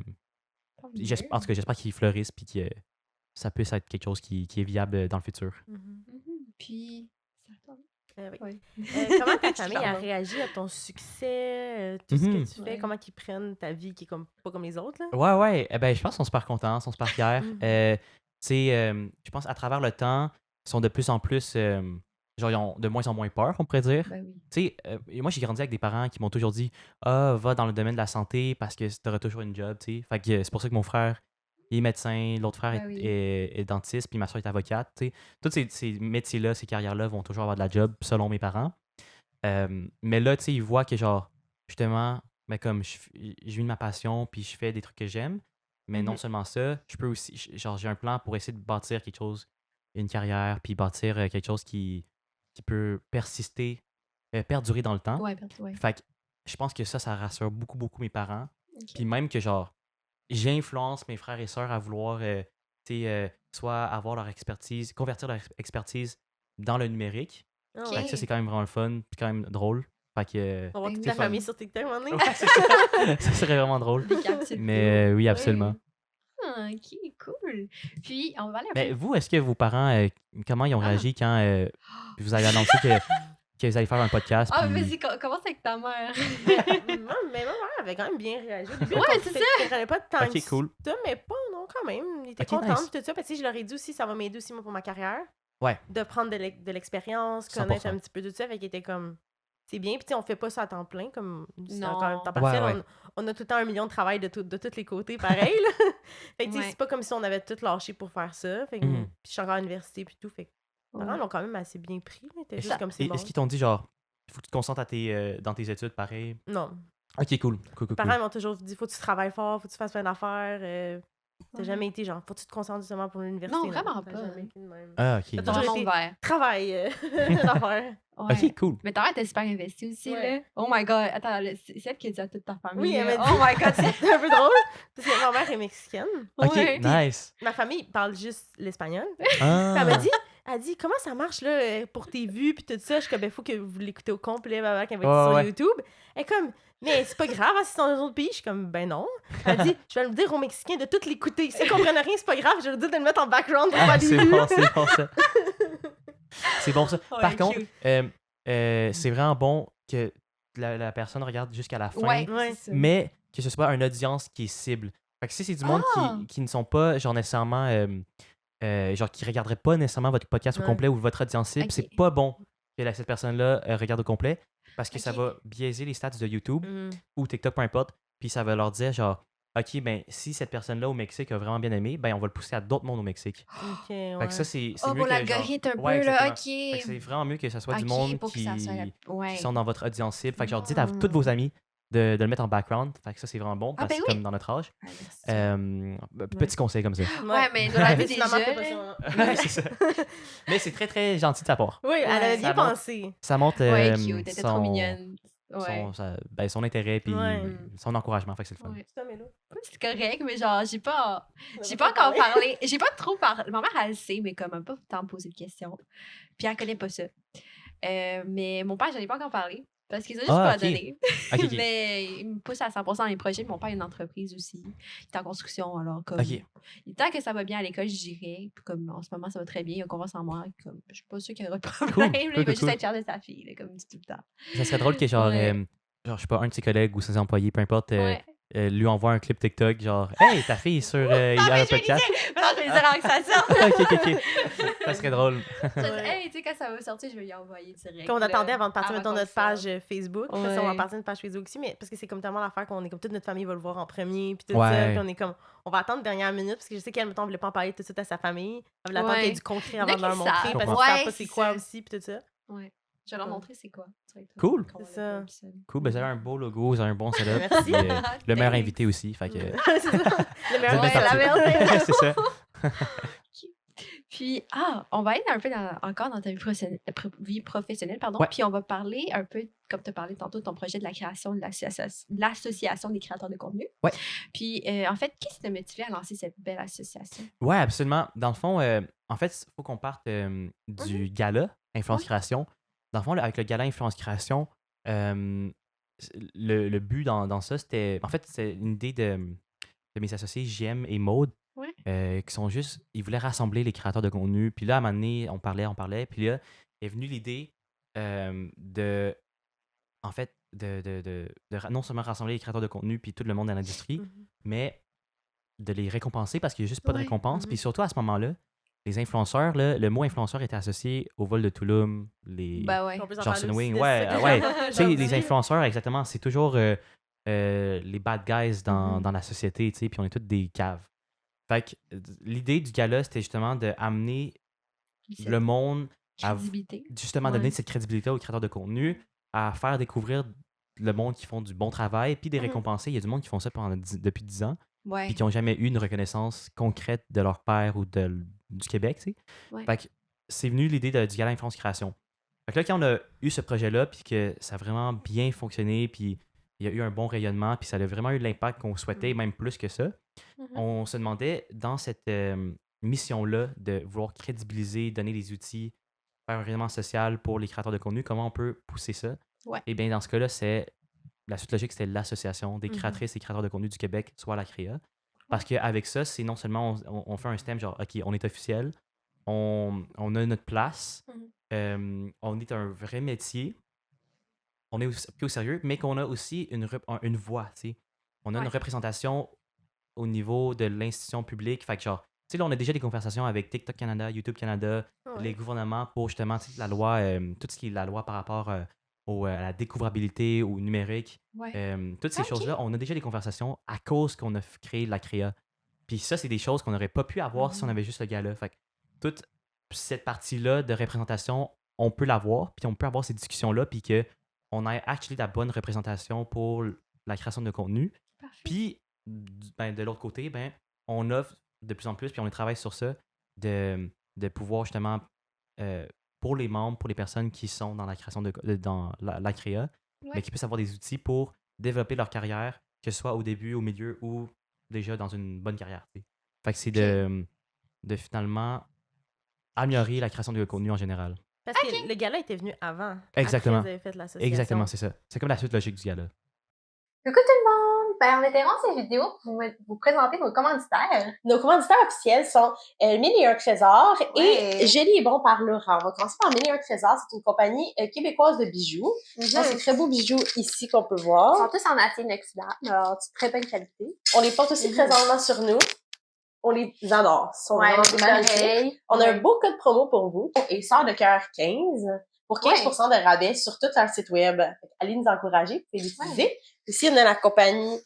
Tant en tout cas, j'espère qu'ils fleurissent puis que ça puisse être quelque chose qui est viable dans le futur. Mhm. Mhm. Puis, ça tombe. Oui. Ouais. Comment ta famille a Pardon. réagi à ton succès, tout ce que tu fais, Ouais. comment ils prennent ta vie qui est comme pas comme les autres, là? Ouais. Ben, je pense qu'ils sont super contents, ils sont super fiers. Mhm. Tu sais, je pense à travers le temps, ils sont de plus en plus. Genre, ils ont de moins en moins peur, on pourrait dire. Ben oui. Tu sais, moi, j'ai grandi avec des parents qui m'ont toujours dit Ah, va dans le domaine de la santé parce que tu auras toujours une job, tu sais. Fait que c'est pour ça que mon frère il est médecin, l'autre frère Ben oui. est dentiste, puis ma soeur est avocate, tu sais. Tous ces métiers-là, ces carrières-là vont toujours avoir de la job, selon mes parents. Mais là, tu sais, ils voient que, genre, justement, ben, comme je vis de ma passion, puis je fais des trucs que j'aime. Mais non Mhm. seulement ça, je peux aussi, genre, j'ai un plan pour essayer de bâtir quelque chose, une carrière, puis bâtir quelque chose qui peut persister, perdurer dans le temps. Ouais, ouais. Fait que je pense que ça rassure beaucoup, beaucoup mes parents. Ok. Puis même que, genre, j'influence mes frères et sœurs à vouloir, tu sais, soit avoir leur expertise, convertir leur expertise dans le numérique. Ah Ok. Fait que ça, c'est quand même vraiment le fun, puis quand même drôle. Fait que, On va voir Ben toute oui. la famille sur TikTok, un moment donné. ouais, c'est ça. Ça serait vraiment drôle. Des capsules Mais vidéo. oui, absolument. Ouais. Ah, ok, cool. Puis, on va aller un Mais peu. vous, est-ce que vos parents, comment ils ont réagi quand vous avez annoncé que vous allez faire un podcast? Ah, puis- vas-y, commence avec ta mère. mais ma mère avait quand même bien réagi. Au début, Ouais, elle c'est ne comprenait pas tant Ok, que cool. ça, mais pas, non, quand même. Il était Ok, content nice. de tout ça. Parce que je leur ai dit aussi, ça va m'aider aussi, moi, pour ma carrière. Ouais. De prendre de l'expérience, connaître 100%. un petit peu de tout ça. Fait qu'il était comme, c'est bien. Puis, tu sais, on fait pas ça à temps plein, comme c'est Non. quand même temps partiel. Ouais. On a tout le temps 1 million de travail de tous les côtés, pareil. Là. Fait que, tu sais, Ouais. c'est pas comme si on avait tout lâché pour faire ça. Fait que, Mhm. puis, je suis encore à l'université, puis tout. Fait que, mes parents Ouais. l'ont quand même assez bien pris. Là. C'était Est-ce juste comme c'est bon. est-ce qu'ils t'ont dit, genre, il faut que tu te concentres dans tes études, pareil? Non. Ok, cool. Cool. Mes parents m'ont toujours dit, faut que tu travailles fort, faut que tu fasses plein d'affaires. T'as Ouais. jamais été genre, faut que tu te concentres justement pour l'université. Non, vraiment T'as pas. jamais été de même. Ah, ok. T'as T'as toujours vraiment été- ouvert. Travail, l'affaire. Ouais. Ok, cool. Mais ta mère était super investie aussi, Ouais. là. Oh my god. Attends, c'est celle qui a dit à toute ta famille. Oui, elle là. m'a dit. Oh my god, c'est. C'est un peu drôle, parce que ma mère est mexicaine. Ok, Ouais. nice. Ma famille parle juste l'espagnol. Ah. Puis elle dit, comment ça marche là, pour tes vues, puis tout ça. Je suis comme, ben, faut que vous l'écoutez au complet, ma mère, quand elle va être Ouais. sur YouTube. Elle est comme, mais c'est pas grave, hein, si c'est dans un autre pays. Je suis comme, ben non. Elle dit, je vais le dire aux Mexicains de tout l'écouter. S'ils comprennent rien, c'est pas grave, je vais leur dire de le mettre en background pour Ah, faire des c'est vues. bon, c'est bon ça. C'est bon ça. Ouais, Par contre, cute. c'est vraiment bon que la personne regarde jusqu'à la fin, Ouais, Ouais. c'est ça. mais que ce soit une audience qui est cible. Fait que si c'est du monde Ah! qui ne sont pas, genre, nécessairement, genre, qui ne regarderaient pas nécessairement votre podcast au Ouais. complet ou votre audience cible, Ok. c'est pas bon que cette personne-là regarde au complet parce que ça Ok. va biaiser les stats de YouTube Mhm. ou TikTok, peu importe, puis ça va leur dire, genre, OK, ben, si cette personne-là au Mexique a vraiment bien aimé, ben, on va le pousser à d'autres mondes au Mexique. Ok, Fait ouais. que ça, c'est Oh, mieux pour que, l'algorithme genre... un Ouais, peu, là. exactement. Ok. Fait que c'est vraiment mieux que ça soit du Ok, monde pour que qui ça soit ouais. sont dans votre audience cible. Fait que genre, dites à Mm. tous vos amis de le mettre en background. Fait que ça, c'est vraiment bon parce que ben c'est oui. comme dans notre âge. Ah, merci. Petit conseil comme ça. Ouais, mais dans la vie des Finalement, fais pas jeunes. ça. Ouais, c'est ça. Mais c'est très, très gentil de sa part. Oui, elle avait Ouais. bien Ça montre- pensé. Ça montre Ouais, cute. T'étais trop son, mignonne. Ouais. son intérêt puis Ouais. son encouragement. Fait que c'est le fun. Ouais. Ça, Mélo. C'est correct, mais genre, j'ai pas On encore va pas parlé. J'ai pas trop parlé. Ma mère, elle le sait, mais comme elle m'a pas tant posé de questions. Puis elle connaît pas ça. Mais mon père, j'en ai pas encore parlé. Parce qu'il a juste pas ok. donné. Ok, ok. Mais il me pousse à 100% dans les projets. Mon père a une entreprise aussi. Il est en construction, alors comme... Ok. Tant que ça va bien à l'école, je dirais. Puis comme en ce moment, ça va très bien. Il a confiance en moi. Comme, je suis pas sûre qu'il y aura de problème. là. Il va juste cool. être fier de sa fille, là, comme il dit tout le temps. Ça serait drôle que genre, Ouais. genre, je sais pas, un de ses collègues ou ses employés, peu importe, Ouais. lui envoie un clip TikTok, genre, hey, ta fille est sur il y a un mais je vais podcast. Mais non, je vais lui dire avant que ça sorte. Ok. Ça serait drôle. Hey, tu sais, quand ça va sortir, je vais y envoyer direct. Qu'on attendait avant de partir, avant mettons, qu'on notre le page sorte. Facebook. Parce qu'on va Ouais. partir une page Facebook aussi, mais parce que c'est comme tellement l'affaire qu'on est comme toute notre famille va le voir en premier, puis tout ça. Ouais. Puis on est comme, on va attendre dernière minute, parce que je sais qu'elle, mettons, voulait pas en parler tout de suite à sa famille. Elle voulait attendre qu'il y ait Ouais. du concret Il y en a avant de leur qui montrer, savent. parce qu'ils Ouais, savent pas c'est c'est quoi ça. aussi, puis tout ça. Ouais. Je vais leur Ouais. montrer c'est quoi. Cool. Qu'on va C'est le ça. épisode. Cool, ben, vous avez un beau logo, vous avez un bon setup. Merci. puis, le meilleur Thanks. invité aussi. Fait que, C'est ça. Le meilleur vous êtes Ouais, la bien meilleure parti. C'est ça. Puis, on va être un peu encore dans ta vie professionnelle, pardon. Ouais. Puis, on va parler un peu, comme tu as parlé tantôt, de ton projet de la création de l'association des créateurs de contenu. Ouais. Puis, en fait, qu'est-ce qui t'a motivé à lancer cette belle association? Ouais, absolument. Dans le fond, en fait, il faut qu'on parte du gala Influence Ouais. Création. Dans le fond, là, avec le gala Influence Création, le but dans ça, c'était. En fait, c'est une idée de mes associés JM et Maude, Ouais. qui sont juste. Ils voulaient rassembler les créateurs de contenu. Puis là, à un moment donné, on parlait. Puis là, est venue l'idée de. En fait, non seulement rassembler les créateurs de contenu puis tout le monde dans l'industrie, Mhm. mais de les récompenser parce qu'il n'y a juste pas de Ouais. récompense. Mhm. Puis surtout à ce moment-là, les influenceurs, là, le mot influenceur était associé au vol de Touloum, les Ben ouais. On peut en Johnson parler aussi Wing. de Ouais, ça que ouais. j'entends Tu sais, les aujourd'hui. influenceurs, exactement, c'est toujours les bad guys Mhm. dans la société, tu sais, puis on est tous des caves. Fait que l'idée du gala, c'était justement d'amener le monde à Crédibilité. justement Ouais. donner cette crédibilité aux créateurs de contenu, à faire découvrir le monde qui font du bon travail, puis des Mhm. récompenser. Il y a du monde qui font ça depuis 10 ans, Ouais. puis qui n'ont jamais eu une reconnaissance concrète de leur père ou du Québec, tu sais. Ouais. Fait que c'est venu l'idée du gala Influence Création. Fait que là, quand on a eu ce projet-là, puis que ça a vraiment bien fonctionné, puis il y a eu un bon rayonnement, puis ça a vraiment eu l'impact qu'on souhaitait, même plus que ça, Mhm. on se demandait dans cette mission-là de vouloir crédibiliser, donner des outils, faire un rayonnement social pour les créateurs de contenu, comment on peut pousser ça? Ouais. Et bien dans ce cas-là, la suite logique, c'était l'association des Mhm. créatrices et créateurs de contenu du Québec, soit la CREA. Parce qu'avec ça, c'est non seulement on fait un système genre, OK, on est officiel, on a notre place, on est un vrai métier, on est pris au sérieux, mais qu'on a aussi une voix, tu sais. On a une Ouais. représentation au niveau de l'institution publique. Fait que genre, tu sais, là, on a déjà des conversations avec TikTok Canada, YouTube Canada, Ouais. les gouvernements pour justement, tu sais, la loi, tout ce qui est la loi par rapport à la découvrabilité, au numérique, Ouais. toutes ces Ok. choses-là, on a déjà des conversations à cause qu'on a créé la CREA. Puis ça, c'est des choses qu'on n'aurait pas pu avoir si on Mhm. avait juste le gars-là. Fait que toute cette partie-là de représentation, on peut l'avoir, puis on peut avoir ces discussions-là, puis qu'on ait actually la bonne représentation pour la création de contenu. Parfait. Puis, ben, de l'autre côté, ben, on offre de plus en plus, puis on travaille sur ça, de pouvoir justement, pour les membres, pour les personnes qui sont dans la création dans la créa, Ouais. mais qui puissent avoir des outils pour développer leur carrière, que ce soit au début, au milieu ou déjà dans une bonne carrière. Tu sais. Fait que c'est de finalement améliorer la création de contenu en général. Parce que le gala était venu avant. Exactement. Après, vous avez fait l'association. Exactement, c'est ça. C'est comme la suite logique du gala. Coucou tout le monde! Ben, on interrompt cette vidéo pour vous présenter nos commanditaires. Nos commanditaires officiels sont Mille et un Trésors Ouais. et Joli et Bon par Laurent. On va commencer par Mille et un Trésors. C'est une compagnie québécoise de bijoux. Donc, c'est très beaux bijoux ici qu'on peut Ils voir. sont tous en acier inoxydable, alors de très bonne qualité. On les porte aussi présentement sur nous. On les adore. Ils sont vraiment des de qualité. oreilles. On a un beau code promo pour vous. Et Sœur de cœur 15 pour 15% de rabais sur tout leur site web. Allez nous encourager, vous pouvez l'utiliser. Aussi, on a la compagnie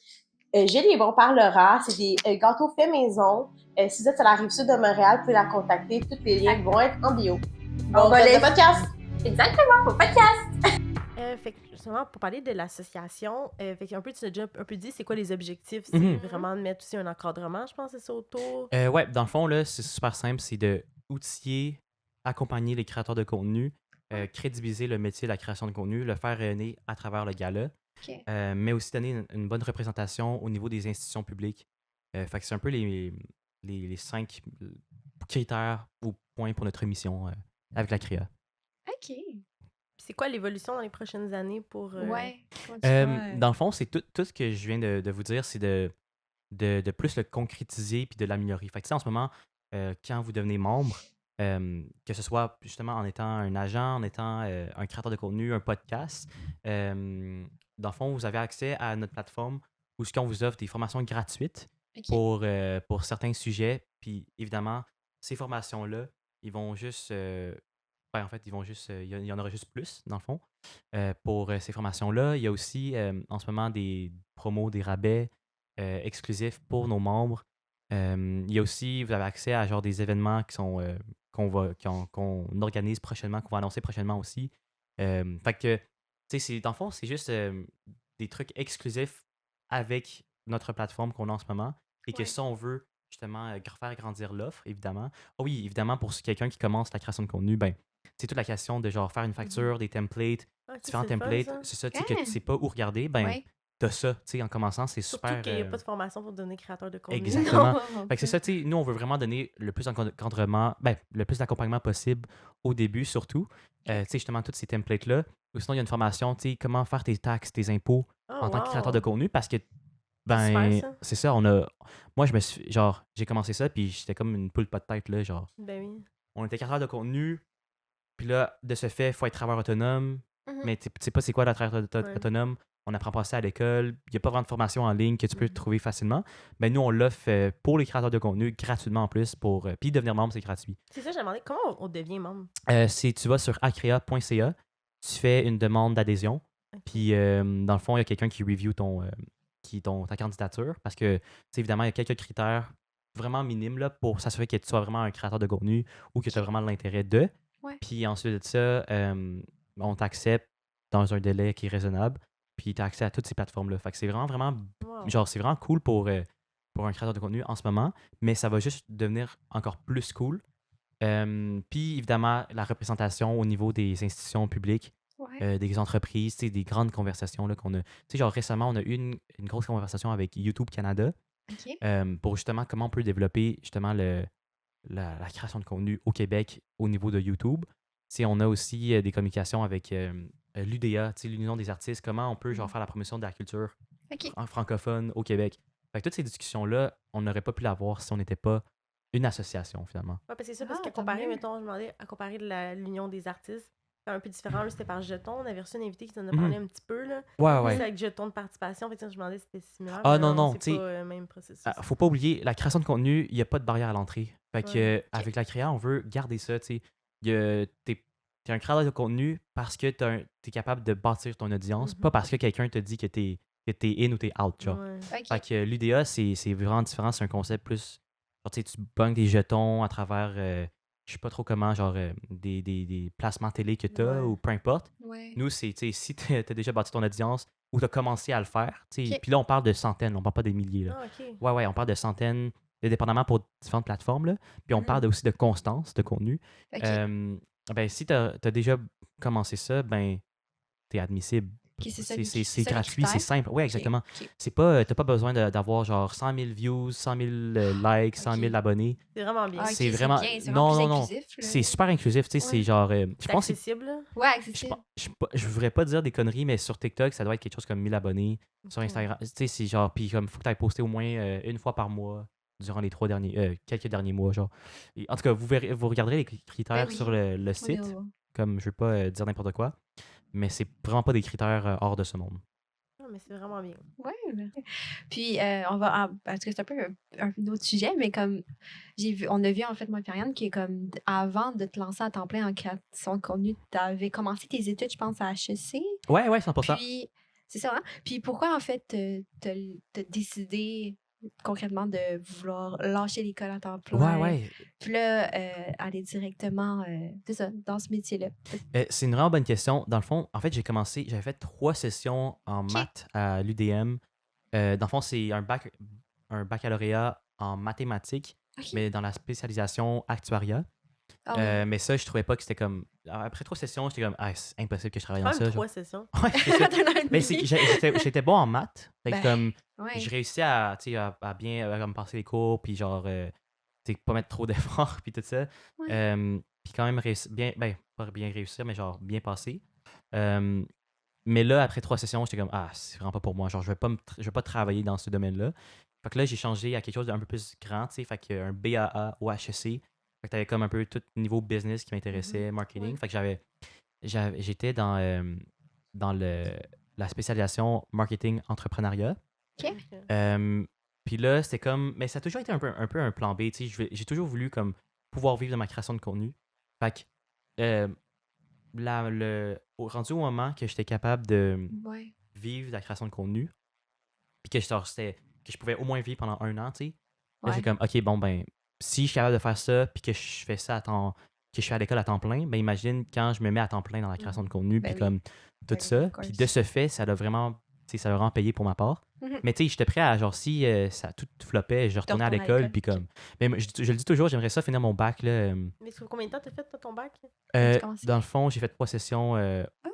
Joli et Bon par Laura. C'est des gâteaux faits maison. Si vous êtes à la Rive-Sud de Montréal, vous pouvez la contacter. Tous les liens vont être en bio. On va les- podcast! Exactement, pour podcast. Fait que justement, pour parler de l'association, fait qu'un peu, tu as déjà un peu dit, c'est quoi les objectifs? C'est Mhm. vraiment de mettre aussi un encadrement, je pense, c'est ça autour. Ouais, dans le fond, là, c'est super simple. C'est de outiller, accompagner les créateurs de contenu, crédibiliser le métier de la création de contenu, le faire rayonner à travers le gala, Ok. mais aussi donner une bonne représentation au niveau des institutions publiques. Fait que c'est un peu les 5 critères ou points pour notre mission avec la CREA. Ok. Puis c'est quoi l'évolution dans les prochaines années pour... Ouais. Comment tu vois, Dans le fond, c'est tout ce que je viens de vous dire, c'est de plus le concrétiser puis de l'améliorer. Fait que, tu sais, en ce moment, quand vous devenez membre, que ce soit justement en étant un agent, en étant un créateur de contenu, un podcast, dans le fond, vous avez accès à notre plateforme où on vous offre des formations gratuites Ok. pour certains sujets. Puis évidemment, ces formations-là ils vont juste. En fait, ils vont juste. Il y en aura juste plus, dans le fond, pour ces formations-là. Il y a aussi en ce moment des promos, des rabais exclusifs pour nos membres. Il y a aussi, vous avez accès à genre des événements qui sont qu'on organise prochainement, qu'on va annoncer prochainement aussi. Fait que, tu sais, dans le fond, c'est juste des trucs exclusifs avec notre plateforme qu'on a en ce moment et que Ouais. ça, on veut justement faire grandir l'offre, évidemment. Ah oui, évidemment, pour quelqu'un qui commence la création de contenu, ben, c'est toute la question de genre faire une facture, des templates, Ok, différents c'est le fun, templates. ça. C'est ça, tu sais, que Ah! tu sais pas où regarder, ben, Ouais. t'as ça, tu sais, en commençant, c'est Surtout super. qu'il n'y a pas de formation pour devenir créateur de contenu. Exactement. Non. Fait que c'est ça, tu sais, nous, on veut vraiment donner le plus d'encadrement, ben, le plus d'accompagnement possible au début, surtout. Tu sais, justement, tous ces templates-là. Ou sinon, il y a une formation, tu sais, comment faire tes taxes, tes impôts Oh, en tant que créateur de wow. contenu, parce que, C'est super, ben, ça. c'est ça, moi, je me suis, genre, j'ai commencé ça, puis j'étais comme une poule pas de tête, là, genre, Ben oui. on était créateur de contenu, puis là, de ce fait, il faut être travailleur autonome, Mhm. mais tu sais pas c'est quoi la travailleur Ouais. autonome. On n'apprend pas ça à l'école. Il n'y a pas vraiment de formation en ligne que tu peux Mhm. trouver facilement. Mais nous, on l'offre pour les créateurs de contenu gratuitement en plus. Puis devenir membre, c'est gratuit. C'est ça, j'ai demandé comment on devient membre. Tu vas sur acrea.ca, tu fais une demande d'adhésion. Ok. Puis, dans le fond, il y a quelqu'un qui review ta candidature parce que, tu sais, évidemment, il y a quelques critères vraiment minimes là, pour s'assurer que tu sois vraiment un créateur de contenu ou que tu as Ok. vraiment l'intérêt de. Ouais. Puis ensuite de ça, on t'accepte dans un délai qui est raisonnable. Puis tu as accès à toutes ces plateformes-là. Fait que c'est vraiment, vraiment, Wow. genre, c'est vraiment cool pour un créateur de contenu en ce moment, mais ça va juste devenir encore plus cool. Puis évidemment, la représentation au niveau des institutions publiques, Ouais. des entreprises, tu sais, des grandes conversations là, qu'on a. Tu sais, genre récemment, on a eu une grosse conversation avec YouTube Canada OK. pour justement comment on peut développer justement la création de contenu au Québec au niveau de YouTube. Tu sais, on a aussi des communications avec l'UDA, tu sais, l'Union des artistes, comment on peut genre, Mhm. faire la promotion de la culture OK. francophone au Québec. Fait que toutes ces discussions-là, on n'aurait pas pu l'avoir si on n'était pas une association finalement. Ouais, parce que c'est ça, parce Ah, qu'à tant comparer, mieux. mettons, je me demandais, à comparer de l'Union des artistes, c'est un peu différent. Là, c'était par jeton. On avait reçu un invité qui en a parlé un petit peu, là. Ouais, Lui, ouais. c'est avec jeton de participation. Fait que, je me demandais si c'était similaire. Ah mais non, c'est tu sais, pas le même processus. faut pas oublier, la création de contenu, il n'y a pas de barrière à l'entrée. Fait que Ouais. avec la créa, on veut garder ça, tu sais. T'es un créateur de contenu parce que t'es capable de bâtir ton audience, pas parce que quelqu'un te dit que t'es in ou t'es out, genre. Ouais. OK. Fait que l'UDA, c'est vraiment différent, c'est un concept plus. Genre, tu sais, tu banques des jetons à travers, je sais pas trop comment, genre des placements télé que t'as Ouais. ou peu importe. Ouais. Nous, c'est, tu sais, si t'as déjà bâti ton audience ou t'as commencé à le faire, tu sais, Ok. puis là, on parle de centaines, on parle pas des milliers, là. Ah, ok. Ouais, on parle de centaines, dépendamment pour différentes plateformes, là. Puis on Mhm. parle aussi de constance de contenu. OK. Ben, si t'as déjà commencé ça, ben, t'es admissible. Ok, c'est ça, C'est ça les gratuit, c'est critères? simple. Oui, Ok. exactement. Ok. C'est pas, t'as pas besoin d'avoir genre 100 000 views, 100 000 likes, 100 000 Ok. abonnés. C'est vraiment bien. Ah, ok, C'est c'est vraiment. bien, c'est Non, vraiment non, plus non. inclusif, là. C'est super inclusif, tu sais. C'est Ouais. genre. Je C'est pense que accessible, là. Ouais, je accessible. je voudrais pas dire des conneries, mais sur TikTok, ça doit être quelque chose comme 1000 abonnés. Sur Ok. Instagram, tu sais, c'est genre. Puis comme, faut que tu aies posté au moins une fois par mois durant les quelques derniers mois, genre. Et, en tout cas, vous regarderez les critères Ben oui. sur le On est site, au- comme je veux pas dire n'importe quoi, mais c'est vraiment pas des critères hors de ce monde. Ah, mais c'est vraiment bien. Ouais. Puis, on va. Parce que c'est un peu un autre sujet, mais comme on a vu en fait, moi et Marianne, qui est comme avant de te lancer à temps plein en création de contenu, tu avais commencé tes études, je pense, à HEC. Ouais, 100%. Puis, c'est ça, hein? Puis pourquoi en fait t'as décidé concrètement de vouloir lâcher l'école à temps plein? Ouais. Puis là, aller directement, c'est ça, dans ce métier-là. C'est une vraiment bonne question. Dans le fond, en fait, j'avais fait 3 sessions en Ok. maths à l'UDM. Dans le fond, c'est un baccalauréat en mathématiques, Ok. mais dans la spécialisation actuariat. Ah ouais. Mais ça, je trouvais pas que c'était comme. Après 3 sessions, j'étais comme, c'est impossible que je travaille Quand dans même ça. 3 sessions. Ouais, c'est ça. T'en as un Mais c'est demi. que j'étais bon en maths. Fait que Ben, comme, ouais. je réussis à, tu sais, à bien comme passer les cours, puis genre, tu sais, pas mettre trop d'efforts, puis tout ça. Ouais. Puis quand même réussir, pas bien réussir, mais genre bien passer. Euh, mais là, après 3 sessions, j'étais comme, c'est vraiment pas pour moi. Genre, je vais pas travailler dans ce domaine-là. Fait que là, j'ai changé à quelque chose d'un peu plus grand, tu sais. Fait qu'un BAA au HEC. Fait que t'avais comme un peu tout niveau business qui m'intéressait, marketing. Ouais. Fait que j'étais dans la spécialisation marketing entrepreneuriat. Ok. Puis là, c'était comme. Mais ça a toujours été un peu un plan B. Tu sais, j'ai toujours voulu comme pouvoir vivre de ma création de contenu. Fait que, euh, rendu au moment que j'étais capable de Ouais. vivre de la création de contenu, puis que, que je pouvais au moins vivre pendant 1 an, tu sais, là, Ouais. j'ai comme, OK, bon, ben, si je suis capable de faire ça, puis que je fais ça que je suis à l'école à temps plein, ben imagine quand je me mets à temps plein dans la création de contenu, Ben puis oui. comme tout Ben oui, ça, of puis course. de ce fait, ça a vraiment payé pour ma part. Mhm. Mais tu sais, j'étais prêt à, genre, si ça tout floppait, je retournais à retournes à l'école, l'école, puis ok. comme. Mais moi, je le dis toujours, j'aimerais ça finir mon bac, là. Mais sur combien de temps t'as fait toi, ton bac? T'as-tu commencé? Dans le fond, j'ai fait 3 sessions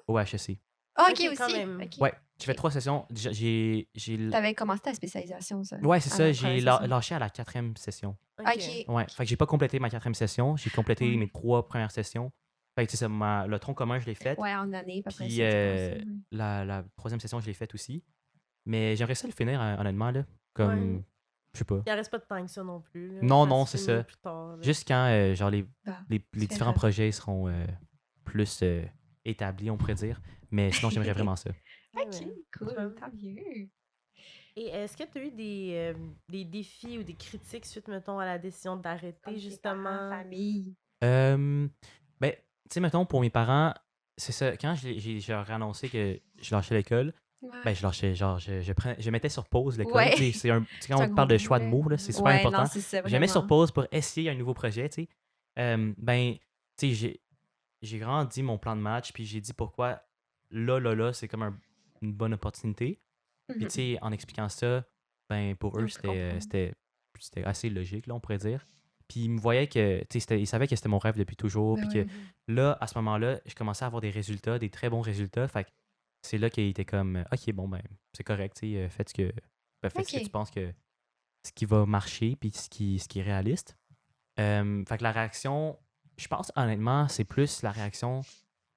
au HEC. Ah, Ok, ok, quand aussi. même. Ok. Ouais, j'ai fait Ok. 3 sessions. T'avais commencé ta spécialisation, ça. Ouais, c'est à ça, la j'ai première session. lâché à la 4e session. Ok. Ouais, fait que j'ai pas complété ma 4e session, j'ai complété Ouais. mes 3 premières sessions. Fait que, tu sais, le tronc commun, je l'ai fait. Ouais, en année, puis après Puis ça, tu commençais. Ouais. la 3e session, je l'ai faite aussi. Mais j'aimerais ça le finir, honnêtement, là. Ouais. Comme, je sais pas. Il en reste pas de temps que ça non plus. Là. Non, Ça non, se c'est finit ça. plus tard. là. Juste quand, genre, Bah, les tu différents verras. projets seront plus établis, on pourrait dire. Mais sinon, j'aimerais vraiment ça. Ouais, Ok, ouais. cool, Fun. tant mieux. Et est-ce que tu as eu des défis ou des critiques suite, mettons, à la décision d'arrêter, Comme tes justement? parents, famille. Ben, tu sais, mettons, pour mes parents, c'est ça. Quand j'ai leur annoncé que je lâchais l'école, Ouais. ben, je lâchais, genre, je mettais sur pause l'école. Ouais. Tu sais, quand C'est on un parle gros de choix de là. mots, là, c'est super Ouais, important. non, c'est ça, Je mets sur vraiment. pause pour essayer un nouveau projet, tu sais. Ben, tu sais, j'ai vraiment dit mon plan de match, puis j'ai dit pourquoi là, c'est comme une bonne opportunité. Puis, tu sais, en expliquant ça, ben, pour eux, On peut comprendre. c'était assez logique, là, on pourrait dire. Puis, ils me voyaient que, tu sais, ils savaient que c'était mon rêve depuis toujours. Ben Puis ouais. que là, à ce moment-là, je commençais à avoir des résultats, des très bons résultats. Fait que c'est là qu'ils étaient comme, OK, bon, ben, c'est correct, tu sais, faites ce que tu Ok. penses que ce qui va marcher, puis ce qui est réaliste. Fait que la réaction, je pense, honnêtement, c'est plus la réaction.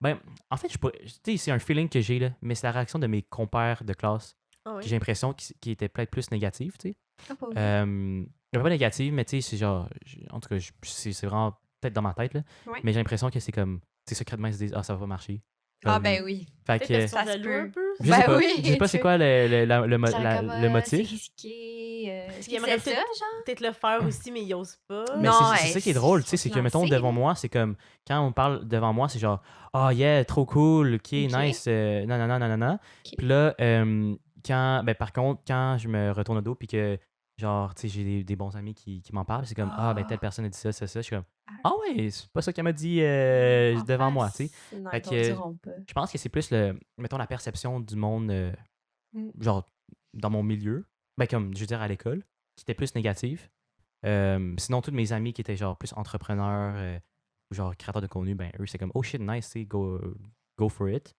Ben, en fait, tu sais, c'est un feeling que j'ai, là, mais c'est la réaction de mes compères de classe Ah que oui? j'ai l'impression qui était peut-être plus négative, tu sais. Ah, pas vrai. Pas négative, mais tu sais, c'est genre, en tout cas, c'est vraiment peut-être dans ma tête, là, Ouais. mais j'ai l'impression que c'est comme, tu sais, secrètement, ils se disent, ah, ça va marcher. Ah, Comme- ben oui. Fait Peut-être que, parce qu'ils sont Ça se jaloux un peut. peu. je Ben sais pas, oui, je sais pas c'est tu quoi le Genre comme, c'est motif. risqué. Est-ce Ils qu'ils aimeraient aiment ça, peut-être genre? peut-être le faire aussi, mais ils osent pas. Mais Non, c'est ça qui est drôle, tu sais, c'est que, mettons, devant moi, c'est comme, quand on parle devant moi, c'est genre, oh yeah, trop cool, ok, nice, non. Puis là, par contre, quand je me retourne au dos, puis que, genre, tu sais, j'ai des bons amis qui m'en parlent, c'est comme, ben, telle personne a dit ça, je suis comme, ah ouais, c'est pas ça qu'elle m'a dit devant moi, tu sais. Non, Fait ils te que, le diront pas. je pense que c'est plus, mettons, la perception du monde, genre, dans mon milieu, ben, comme, je veux dire, à l'école, qui était plus négative. Sinon, tous mes amis qui étaient genre plus entrepreneurs ou genre créateurs de contenu, ben eux, c'est comme oh shit, nice, tu sais, go for it.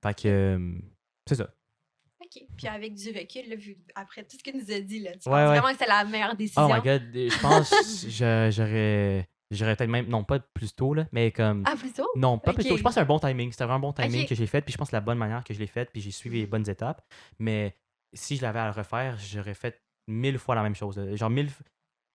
Fait que c'est ça. OK. Puis avec du recul, là, après tout ce qu'il nous a dit, là, tu Ouais, penses ouais. vraiment que c'est la meilleure décision? Oh my god, je pense j'aurais peut-être même, non pas plus tôt, là, mais comme. Ah, plutôt? Non, pas plus tôt. Je Ok. pense que c'est un bon timing. C'était vraiment un bon timing Ok. que j'ai fait. Puis je pense que c'est la bonne manière que je l'ai fait. Puis j'ai suivi les bonnes étapes. Mais si je l'avais à le refaire, j'aurais fait 1000 fois la même chose. Là. Genre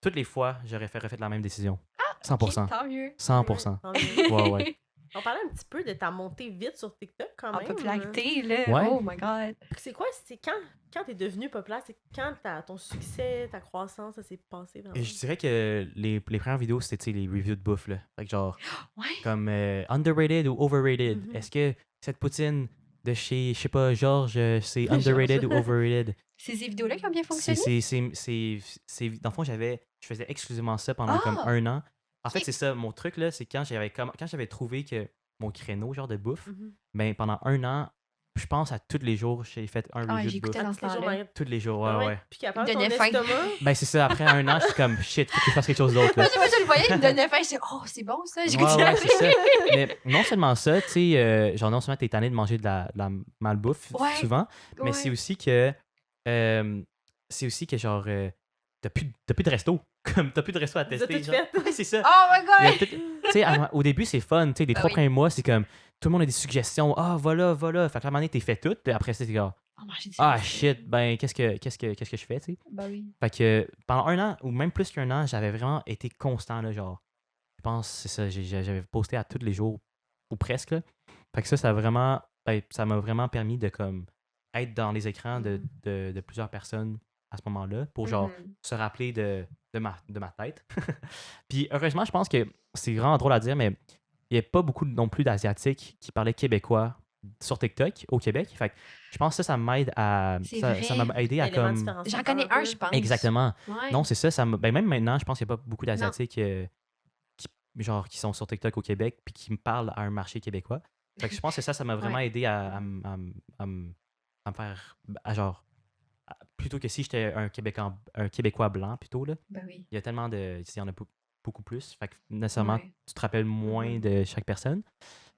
toutes les fois, j'aurais refait la même décision. 100%. OK, tant mieux. 100%. Tant mieux. Ouais. On parlait un petit peu de ta montée vite sur TikTok quand En même. popularité, là. Ouais. Oh my God. C'est quoi? C'est quand t'es devenu populaire, c'est quand ton succès, ta croissance, ça s'est passé vraiment? Et je dirais que les premières vidéos, c'était tu sais, les reviews de bouffe. Là. Fait que genre, Ouais. comme underrated ou overrated. Mhm. Est-ce que cette poutine de chez, je sais pas, Georges, c'est underrated ou overrated? C'est ces vidéos-là qui ont bien C'est, fonctionné? dans le fond, je faisais exclusivement ça pendant comme Ah! 1 an. En fait, Ok. c'est ça, mon truc, là, c'est quand j'avais trouvé que mon créneau, genre de bouffe, Mhm. ben pendant 1 an, je pense à tous les jours, j'ai fait un Ah, review de bouffe. j'écoutais dans ce Tous les jours, temps-là. Marie- Tous les jours, Ah ouais. Puis capable, Il ton me donnait faim. estomac. Ben c'est ça, après 1 an, je suis comme shit, faut que je fasse quelque chose d'autre. Moi, Là. je le voyais, il me donnait faim. Je disais, oh, c'est bon ça. Ouais, J'écoutais. c'est ça. Mais non seulement ça, tu sais, genre non seulement t'es tanné de manger de la malbouffe Ouais. souvent, mais Ouais. c'est aussi que genre t'as plus de resto. Comme t'as plus de resto à Vous avez tester. tout Genre. fait. Ouais, c'est ça. Oh my Il y a God! peut-être- Tu sais, au début, c'est fun. Tu sais, les Ben 3 oui. premiers mois, c'est comme tout le monde a des suggestions. Ah, voilà. Fait que à un moment donné, t'es fait tout. Puis après, c'est genre, Oh, manger du ah, resto. shit, ben, qu'est-ce que je fais, tu sais? Ben oui. Fait que pendant 1 an, ou même plus qu'1 an, j'avais vraiment été constant, là, genre. Je pense, c'est ça, j'avais posté à tous les jours, ou presque, là. Fait que ça m'a vraiment permis de, comme, être dans les écrans de plusieurs personnes à ce moment-là pour genre Mhm. se rappeler de ma tête. Puis heureusement, je pense que c'est vraiment drôle à dire, mais il n'y a pas beaucoup non plus d'Asiatiques qui parlaient québécois sur TikTok au Québec. Fait que je pense que ça m'aide à. C'est Ça m'a vrai. aidé à L'élément comme. J'en différenciateur connais un un, peu. je pense. Exactement. Ouais. Non, c'est ça. Ben, même maintenant, je pense qu'il n'y a pas beaucoup Non. d'Asiatiques qui sont sur TikTok au Québec puis qui me parlent à un marché québécois. Fait que je pense que ça m'a vraiment Ouais. aidé à me faire. Genre. Plutôt que si j'étais un Québécois blanc, plutôt, là. Ben oui. Il y a tellement de. Il y en a beaucoup plus. Fait que nécessairement, Ouais. tu te rappelles moins Mhm. de chaque personne.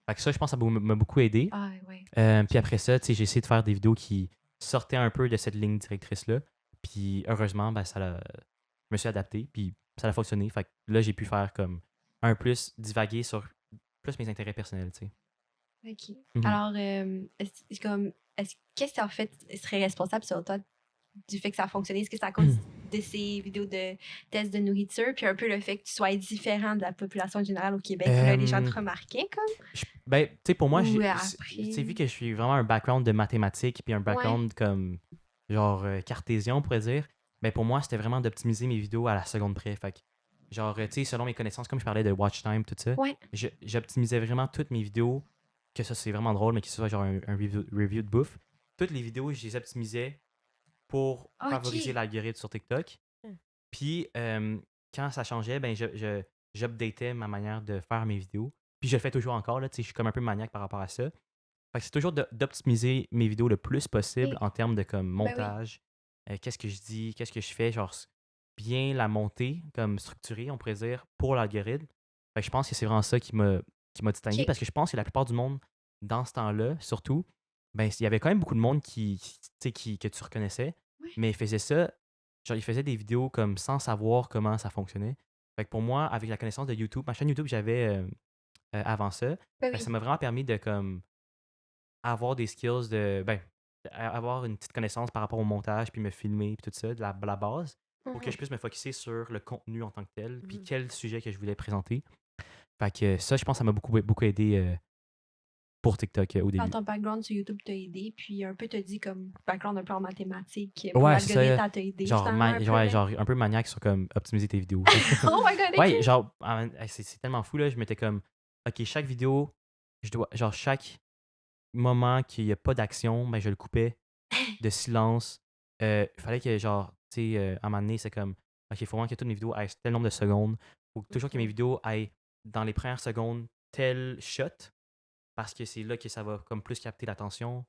Fait que ça, je pense que ça m'a beaucoup aidé. Ah, ouais. Puis après ça, tu sais, j'ai essayé de faire des vidéos qui sortaient un peu de cette ligne directrice-là. Puis heureusement, ben, je me suis adapté. Puis ça a fonctionné. Fait que là, j'ai pu faire comme divaguer sur plus mes intérêts personnels, tu sais. OK. Mhm. Alors, qu'est-ce qui en fait serait responsable selon toi du fait que ça a fonctionné? Est-ce que c'est à cause de ces vidéos de tests de nourriture, puis un peu le fait que tu sois différent de la population générale au Québec, puis là, les gens te remarquaient comme? Ben, tu sais, pour moi, Ou tu après? sais, vu que je suis vraiment un background de mathématiques, puis un Ouais. background comme, genre, cartésien, on pourrait dire, ben pour moi, c'était vraiment d'optimiser mes vidéos à la seconde près. Fait que, genre, tu sais, selon mes connaissances, comme je parlais de watch time, tout ça, Ouais. j'optimisais vraiment toutes mes vidéos, que ça, c'est vraiment drôle, mais que ce soit genre un review de bouffe. Toutes les vidéos, je les optimisais pour favoriser OK. l'algorithme sur TikTok. Hmm. Puis, quand ça changeait, ben, j'updatais ma manière de faire mes vidéos. Puis, je le fais toujours encore, là, tu sais, je suis comme un peu maniaque par rapport à ça. Fait que c'est toujours d'optimiser mes vidéos le plus possible OK. en termes de comme Ben oui. montage, qu'est-ce que je dis, qu'est-ce que je fais, genre bien la monter, comme structurée, on pourrait dire, pour l'algorithme. Fait que je pense que c'est vraiment ça qui m'a distingué OK. parce que je pense que la plupart du monde, dans ce temps-là, surtout, ben, il y avait quand même beaucoup de monde tu sais, que tu reconnaissais, Ouais. mais ils faisaient ça, genre, ils faisaient des vidéos comme sans savoir comment ça fonctionnait. Fait que pour moi, avec la connaissance de YouTube, ma chaîne YouTube que j'avais avant ça, Ben ben, ça oui. m'a vraiment permis de comme avoir des skills avoir une petite connaissance par rapport au montage, puis me filmer, puis tout ça, de la base, pour que je Mhm. puisse me focusser sur le contenu en tant que tel, puis Mhm. quel sujet que je voulais présenter. Fait que ça, je pense que ça m'a beaucoup aidé pour TikTok au Alors, début. ton background sur YouTube t'a aidé, puis un peu t'as dit comme background un peu en mathématiques, pour Ouais, c'est l'algorithme, ça. ça t'a aidé Genre, finalement un peu, ouais, là? genre, un peu maniaque sur comme optimiser tes vidéos. Oh my god, Ouais, OK. genre, c'est tellement fou, là. Je m'étais comme, OK, chaque vidéo, genre, chaque moment qu'il n'y a pas d'action, ben, je le coupais de silence. Il fallait que, genre, tu sais, à un moment donné, c'est comme, OK, il faut vraiment que toutes mes vidéos aient tel nombre de secondes. Il faut toujours que mes Ok. vidéos aient, dans les premières secondes, tel shot, parce que c'est là que ça va comme plus capter l'attention.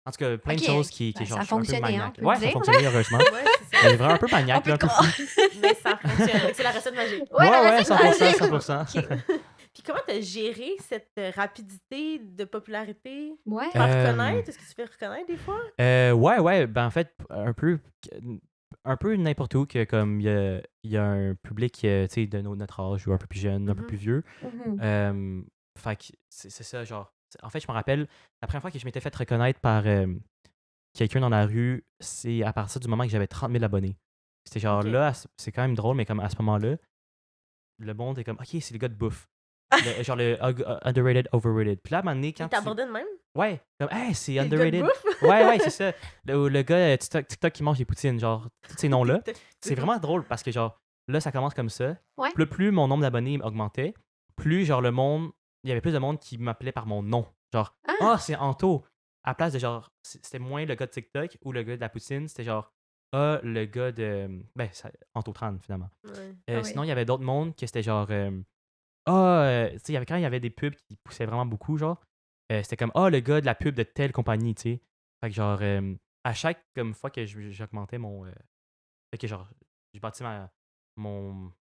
En tout cas, plein de OK, choses OK. qui Ben, genre, ça a je suis un peu fonctionné, hein, on maniaque. peut le Ouais, ça a dire. fonctionné, heureusement. Ouais, c'est ça. Vraiment un peu maniaque, On peut là, un le peu croire. fou. Mais ça fonctionne. C'est la recette magique. Ouais, la Ouais, recette 100%, magique. 100%. OK. Puis comment t'as géré cette rapidité de popularité? Ouais. Par reconnaître? Est-ce que tu fais reconnaître des fois? Ouais, ben en fait, un peu n'importe où que comme il y a un public tu sais, de notre âge ou un peu plus jeune, un peu Mhm. plus vieux. Mhm. Fait que c'est ça, genre. En fait, je me rappelle, la première fois que je m'étais fait reconnaître par quelqu'un dans la rue, c'est à partir du moment que j'avais 30 000 abonnés. C'était genre Ok. là, c'est quand même drôle, mais comme à ce moment-là, le monde est comme, OK, c'est le gars de bouffe. Genre le underrated, overrated. Puis là, à un moment donné, Il quand tu. t'abordait de même? Ouais, comme, hey, c'est T'es le gars de underrated. bouffe? Ouais, c'est ça. Le gars TikTok qui mange des poutines, genre, tous ces noms-là. TikTok. C'est vraiment drôle parce que, genre, là, ça commence comme ça. Ouais. Plus mon nombre d'abonnés augmentait, plus, genre, il y avait plus de monde qui m'appelait par mon nom. Genre, Ah! c'est Anto. À la place de, genre, c'était moins le gars de TikTok ou le gars de la poutine, c'était genre, le gars de. Ben, Anto Tran, finalement. Ouais. Ah Sinon, ouais. il y avait d'autres mondes que c'était genre. Tu sais, quand il y avait des pubs qui poussaient vraiment beaucoup, genre, c'était comme, le gars de la pub de telle compagnie, tu sais. Fait que, genre, à chaque comme, fois que j'augmentais mon. Fait que, genre, je bâtis mon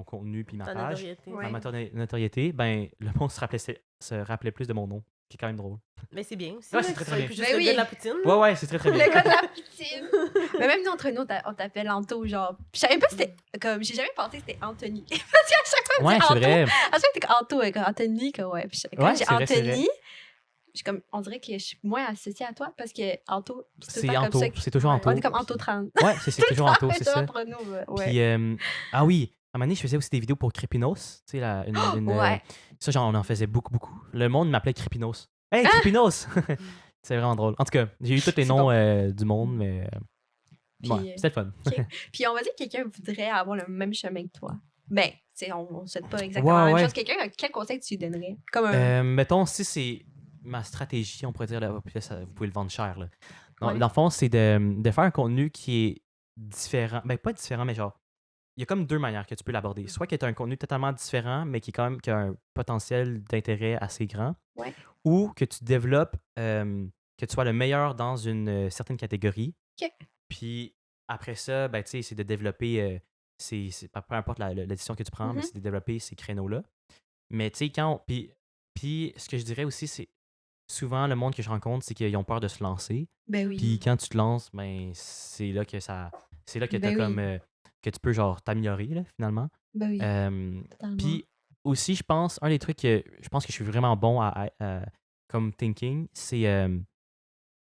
contenu puis ma Ta page, notoriété. Ouais. ma notoriété, ben, le monde se rappelait plus de mon nom, qui est quand même drôle. Mais c'est bien aussi. Ouais, là, c'est que très, tu très sois bien. plus juste Ben le gars de la oui. poutine. Ouais, c'est très, très bien. Le gars de la poutine. Mais même nous, entre nous, on t'appelle Anto, genre. Puis je savais pas si c'était. Comme, j'ai jamais pensé que c'était Anthony. Parce qu'à chaque fois, on Ouais, dit c'est Anto. vrai. À chaque fois, t'es comme Anto, comme Anthony, comme ouais. Puis quand Ouais, j'ai c'est vrai, c'est vrai. Anthony, comme, on dirait que je suis moins associée à toi parce que Anto, c'est tout C'est le temps Anto, comme ça. c'est toujours Ouais. Anto. On est comme puis- Anto 30. Ouais, c'est toujours Anto, c'est ça. Entre nous, ouais. Puis, ah oui, à un moment donné, je faisais aussi des vidéos pour Crépinos. Tu sais, Ouais. ça, genre, on en faisait beaucoup. Le monde m'appelait Crépinos. Hey, Crépinos! C'est vraiment drôle. En tout cas, j'ai eu tous les C'est noms bon. du monde, mais Puis, Ouais, c'était le fun. puis on va dire que quelqu'un voudrait avoir le même chemin que toi. Ben, tu sais, on ne souhaite pas exactement la même Ouais. chose. Quelqu'un, quel conseil tu lui donnerais? Comme un... Mettons, si c'est ma stratégie, on pourrait dire, là, puis là, vous pouvez le vendre cher. Là. Ouais. Dans le fond, c'est de faire un contenu qui est différent. Ben, pas différent, mais genre, il y a comme deux manières que tu peux l'aborder. Soit que tu as un contenu totalement différent, mais qui, quand même, qui a un potentiel d'intérêt assez grand. Ouais. Ou que tu développes, que tu sois le meilleur dans une certaine catégorie. OK. Puis après ça, ben, tu sais, c'est de développer, peu importe la décision que tu prends, mais c'est de développer ces créneaux-là. Mais tu sais, puis ce que je dirais aussi, c'est souvent le monde que je rencontre, c'est qu'ils ont peur de se lancer. Ben oui. Puis quand tu te lances, ben c'est là que Ben t'as oui. comme que tu peux genre t'améliorer là, finalement. Ben oui, totalement. Puis aussi, je pense, un des trucs que je pense que je suis vraiment bon à comme thinking, c'est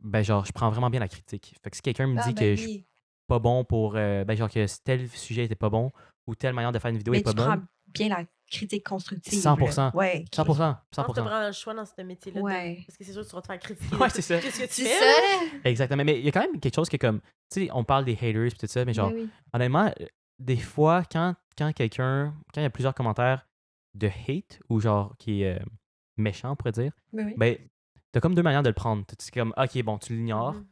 ben genre je prends vraiment bien la critique. Fait que si quelqu'un me dit que je suis pas bon pour ben genre que tel sujet était pas bon ou telle manière de faire une vidéo est pas bonne. Mais tu prends bien la critique constructive. 100%. Là. Ouais. 100%. Je pense que 100%. t'as vraiment le choix dans ce métier-là. Ouais. Parce que c'est sûr que tu vas te faire critiquer. Ouais, c'est ça. Qu'est-ce que tu C'est fais? ça, là? Exactement. Mais il y a quand même quelque chose que comme, tu sais, on parle des haters et tout ça, mais genre, Ben oui. honnêtement, des fois, quand il y a plusieurs commentaires de hate ou genre qui est méchant, on pourrait dire, Ben oui. ben, t'as comme deux manières de le prendre. C'est comme, ok, bon, tu l'ignores Mhm.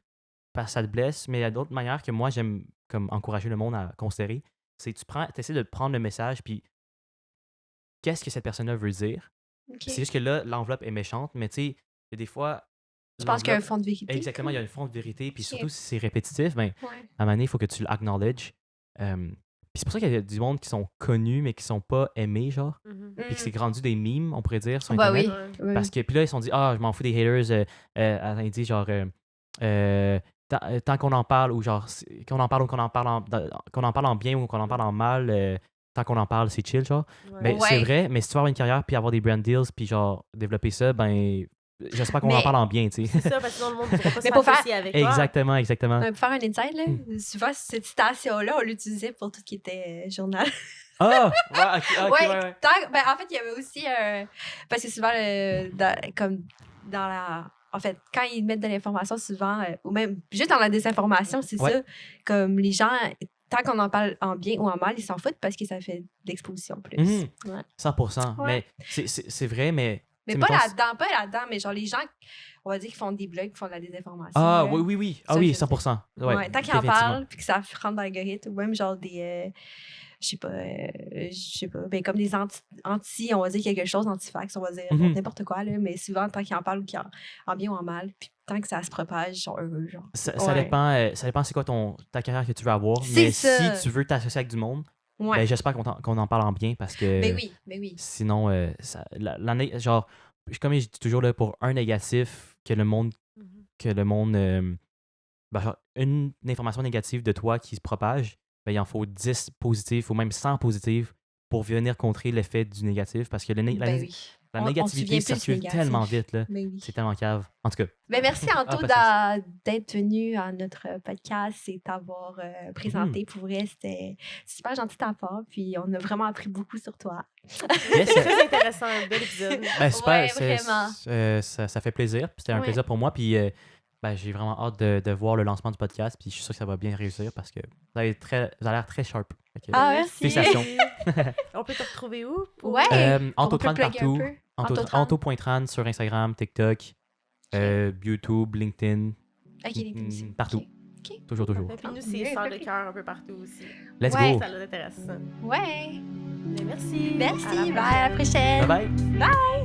parce que ça te blesse, mais il y a d'autres manières que moi, j'aime comme encourager le monde à considérer. C'est que tu essaies de prendre le message, puis qu'est-ce que cette personne-là veut dire. OK. C'est juste que là, l'enveloppe est méchante, mais tu sais, il y a des fois. Tu penses qu'il y a un l'enveloppe- fond de vérité? Exactement, il y a comme? un fond de vérité, puis Ok. surtout si c'est répétitif, ben, Ouais. à un moment donné, il faut que tu l'acknowledge. Puis c'est pour ça qu'il y a du monde qui sont connus, mais qui sont pas aimés, genre. Mhm. Puis que c'est rendu des memes, on pourrait dire, sur Bah Internet. oui. Ouais. Oui. Parce que, puis là, ils se sont dit, ah, je m'en fous des haters. Attends, ils disent genre, tant qu'on en parle, ou genre, qu'on en parle ou qu'on en parle qu'on en parle en bien ou qu'on en parle en mal, tant qu'on en parle, c'est chill, genre. Ouais. Mais c'est Ouais. vrai, mais si tu veux avoir une carrière, puis avoir des brand deals, puis genre, développer ça, ben, j'espère qu'on en Mais- parle en bien, tu sais. C'est ça, parce que sinon le monde ne pourra pas se Mais pour faire- associer avec toi. Exactement, exactement. Pour faire un insight, là, souvent, cette citation-là, on l'utilisait pour tout ce qui était journal. Ah! Ouais, ok, Ouais, ouais. Ben, en fait, il y avait aussi parce que souvent, comme dans la. En fait, quand ils mettent de l'information, souvent, ou même juste dans la désinformation, c'est Ouais. ça. Comme les gens, tant qu'on en parle en bien ou en mal, ils s'en foutent parce que ça fait de l'exposition plus. Mhm. Ouais. 100%. Ouais. Mais c'est vrai, mais. Mais tu sais, pas mettons, là-dedans, mais genre les gens, on va dire, qui font des blogs, qui font de la désinformation. Ah, là. oui. Ah Ça, oui, je- 100%. Ouais, Ouais, tant qu'ils en définitivement. parlent, puis que ça rentre dans l'algorithme, ou même genre des. Je sais pas, ben comme des anti, on va dire quelque chose, anti-fax, on va dire Mhm. n'importe quoi, là, mais souvent, tant qu'ils en parlent ou qu'ils en bien ou en mal, puis tant que ça se propage, ils sont heureux, genre. Ça Ouais. dépend c'est quoi ta carrière que tu veux avoir. C'est Mais ça. si tu veux t'associer avec du monde, Ouais. ben, j'espère qu'on en parle en bien parce que Ben oui. sinon, genre, comme je dis toujours, là, pour un négatif que le monde, ben, genre, une information négative de toi qui se propage, ben, il en faut 10 positifs ou même 100 positifs pour venir contrer l'effet du négatif parce que Ben oui. la On se négativité souvient plus circule négatif. tellement vite, là. Ben oui. C'est tellement cave. En tout cas, Ben merci Anto patience. d'être venu à notre podcast et t'avoir présenté. Pour vrai, c'était super gentil de ta part. Puis on a vraiment appris beaucoup sur toi. yes, C'est très intéressant, un bel épisode. ben, super, Ouais, vraiment. ça fait plaisir. C'était un Ouais. plaisir pour moi. Puis ben, j'ai vraiment hâte de voir le lancement du podcast. Puis je suis sûr que ça va bien réussir parce que vous avez l'air très sharp. Fait que, Ah, merci. Félicitations. On peut te retrouver où? pour- Ouais. Anto On peut Tran plugger un partout. peu. Anto-Tran. Anto.tran sur Instagram, TikTok, YouTube, LinkedIn, Ok, LinkedIn aussi. partout. Ok. Toujours. Et puis nous, c'est Ouais, Sœurs de parfait. cœur un peu partout aussi. Let's Ouais. go. Ça l'intéresse. Ouais. Mais merci. Merci. À la Bye, à la prochaine. Bye bye. Bye.